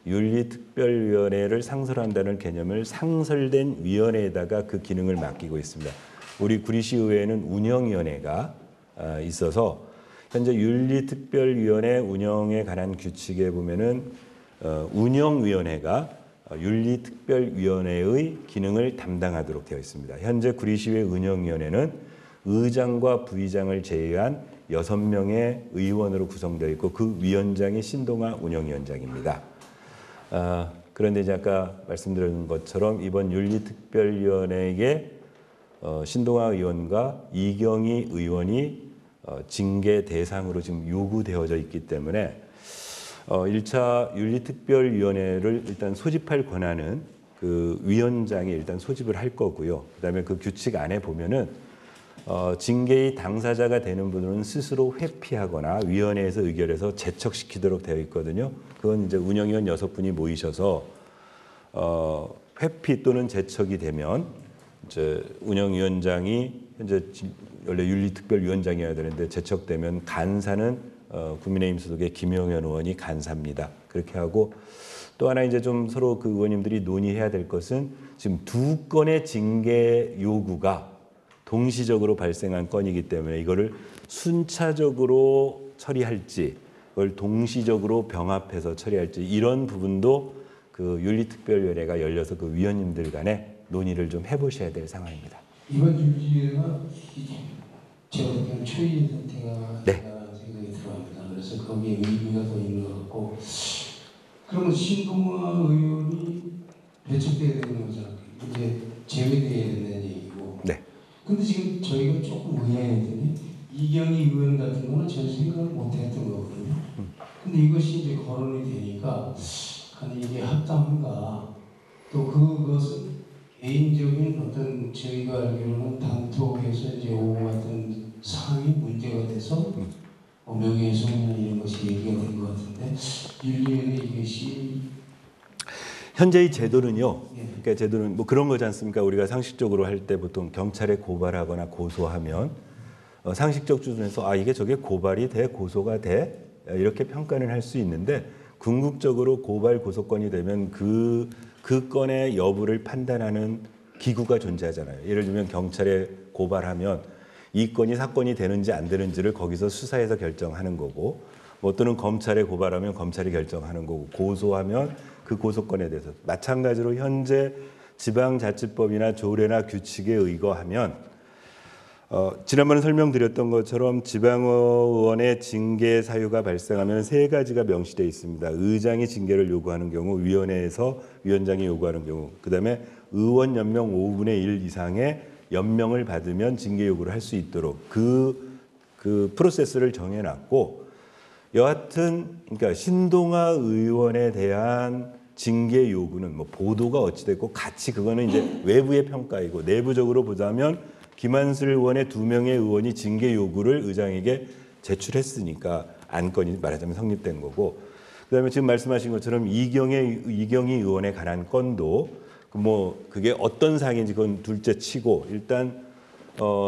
윤리특별위원회를 상설한다는 개념을 상설된 위원회에다가 그 기능을 맡기고 있습니다. 우리 구리시의회는 운영위원회가 있어서 현재 윤리특별위원회 운영에 관한 규칙에 보면은 운영위원회가 윤리특별위원회의 기능을 담당하도록 되어 있습니다. 현재 구리시의회 운영위원회는 의장과 부의장을 제외한 6명의 의원으로 구성되어 있고 그 위원장이 신동아 운영위원장입니다. 그런데 이제 아까 말씀드린 것처럼 이번 윤리특별위원회에 신동아 의원과 이경희 의원이 징계 대상으로 지금 요구되어져 있기 때문에 1차 윤리특별위원회를 일단 소집할 권한은 그 위원장이 일단 소집을 할 거고요. 그다음에 그 규칙 안에 보면은 징계의 당사자가 되는 분은 스스로 회피하거나 위원회에서 의결해서 제척시키도록 되어 있거든요. 그건 이제 운영위원 6분이 모이셔서 회피 또는 제척이 되면 이제 운영위원장이 현재 원래 윤리특별위원장이어야 되는데 제척되면 간사는 국민의힘 소속의 김용현 의원이 간사입니다. 그렇게 하고 또 하나 이제 좀 서로 그 의원님들이 논의해야 될 것은 지금 2건의 징계 요구가 동시적으로 발생한 건이기 때문에 이거를 순차적으로 처리할지 그걸 동시적으로 병합해서 처리할지 이런 부분도 그 윤리특별위원회가 열려서 그 위원님들 간에 논의를 좀 해보셔야 될 상황입니다. 이번 윤리위가 제가 보기에는 초유의 선택가 네. 생각이 들어갑니다. 그래서 거기에 의미가 더 있는 것 같고 그러면 신동아 의원이 배척돼야 되는 거잖아요. 이제 제외돼야 된다는 얘기고. 네. 근데 지금 저희가 조금 의아했더니 이경희 의원 같은 거는 전혀 생각을 못했던 거거든요. 근데 이것이 이제 거론이 되니까 아니 이게 합당한가 또 그것은 개인적인 어떤 저희가 알기로는 단톡에서 이제 오고 같은 사항이 문제가 돼서 명예훼손이나 이런 것이 얘기가 된 것 같은데 윤리에는 이것이 현재의 제도는요. 예. 그러니까 제도는 뭐 그런 거지 않습니까? 우리가 상식적으로 할 때 보통 경찰에 고발하거나 고소하면 상식적 수준에서 아 이게 저게 고발이 돼 고소가 돼 이렇게 평가는 할 수 있는데 궁극적으로 고발 고소건이 되면 그 건의 여부를 판단하는 기구가 존재하잖아요. 예를 들면 경찰에 고발하면 이 건이 사건이 되는지 안 되는지를 거기서 수사해서 결정하는 거고 뭐 또는 검찰에 고발하면 검찰이 결정하는 거고 고소하면 그 고소건에 대해서 마찬가지로 현재 지방자치법이나 조례나 규칙에 의거하면 지난번에 설명드렸던 것처럼 지방의원의 징계 사유가 발생하면 세 가지가 명시되어 있습니다. 의장이 징계를 요구하는 경우, 위원회에서 위원장이 요구하는 경우, 그다음에 의원 연명 5분의 1 이상의 연명을 받으면 징계 요구를 할 수 있도록 그 프로세스를 정해놨고 여하튼 그러니까 신동아 의원에 대한 징계 요구는 뭐 보도가 어찌됐고 같이 그거는 이제 외부의 평가이고 내부적으로 보자면 김한슬 의원의 2명의 의원이 징계 요구를 의장에게 제출했으니까 안건이 말하자면 성립된 거고 그다음에 지금 말씀하신 것처럼 이경희 의원에 관한 건도 뭐 그게 어떤 사항인지 그건 둘째 치고 일단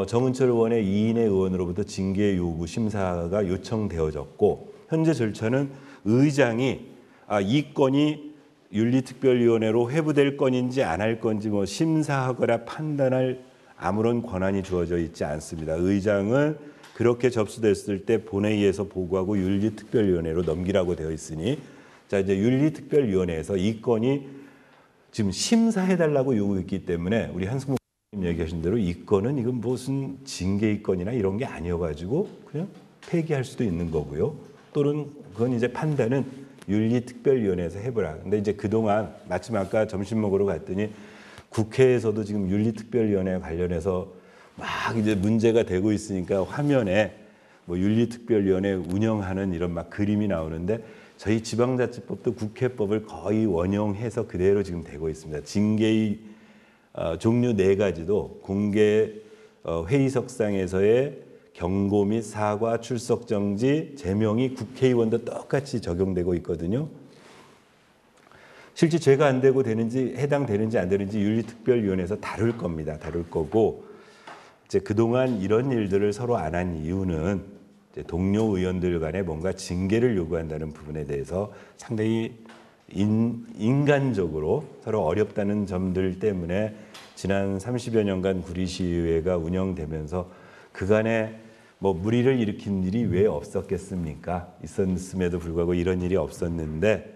정은철 의원의 2인의 의원으로부터 징계 요구 심사가 요청되어졌고 현재 절차는 의장이 이 건이 윤리특별위원회로 회부될 건인지 안 할 건지 뭐 심사하거나 판단할 아무런 권한이 주어져 있지 않습니다. 의장은 그렇게 접수됐을 때 본회의에서 보고하고 윤리특별위원회로 넘기라고 되어 있으니 자 이제 윤리특별위원회에서 이 건이 지금 심사해달라고 요구했기 때문에 우리 한승목 의원님 얘기하신 대로 이 건은 이건 무슨 징계 건이나 이런 게 아니어가지고 그냥 폐기할 수도 있는 거고요. 또는 그건 이제 판단은 윤리특별위원회에서 해보라. 근데 이제 그동안 마침 아까 점심 먹으러 갔더니 국회에서도 지금 윤리특별위원회 관련해서 막 이제 문제가 되고 있으니까 화면에 뭐 윤리특별위원회 운영하는 이런 막 그림이 나오는데 저희 지방자치법도 국회법을 거의 원용해서 그대로 지금 되고 있습니다. 징계의 종류 4가지도 공개 회의석상에서의 경고 및 사과, 출석 정지, 제명이 국회의원도 똑같이 적용되고 있거든요. 실제 죄가 안 되고 되는지 해당되는지 안 되는지 윤리특별위원회에서 다룰 겁니다. 다룰 거고 이제 그동안 이런 일들을 서로 안 한 이유는 이제 동료 의원들 간에 뭔가 징계를 요구한다는 부분에 대해서 상당히 인간적으로 서로 어렵다는 점들 때문에 지난 30여 년간 구리시의회가 운영되면서 그간에 뭐 물의를 일으킨 일이 왜 없었겠습니까? 있었음에도 불구하고 이런 일이 없었는데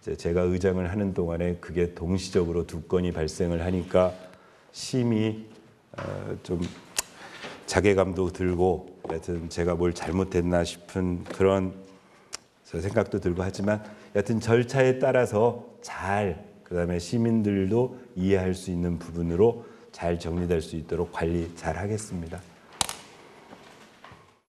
이제 제가 의장을 하는 동안에 그게 동시적으로 2건이 발생을 하니까 심히 좀 자괴감도 들고 여하튼 제가 뭘 잘못했나 싶은 그런 생각도 들고 하지만 여하튼 절차에 따라서 잘 그다음에 시민들도 이해할 수 있는 부분으로 잘 정리될 수 있도록 관리 잘 하겠습니다.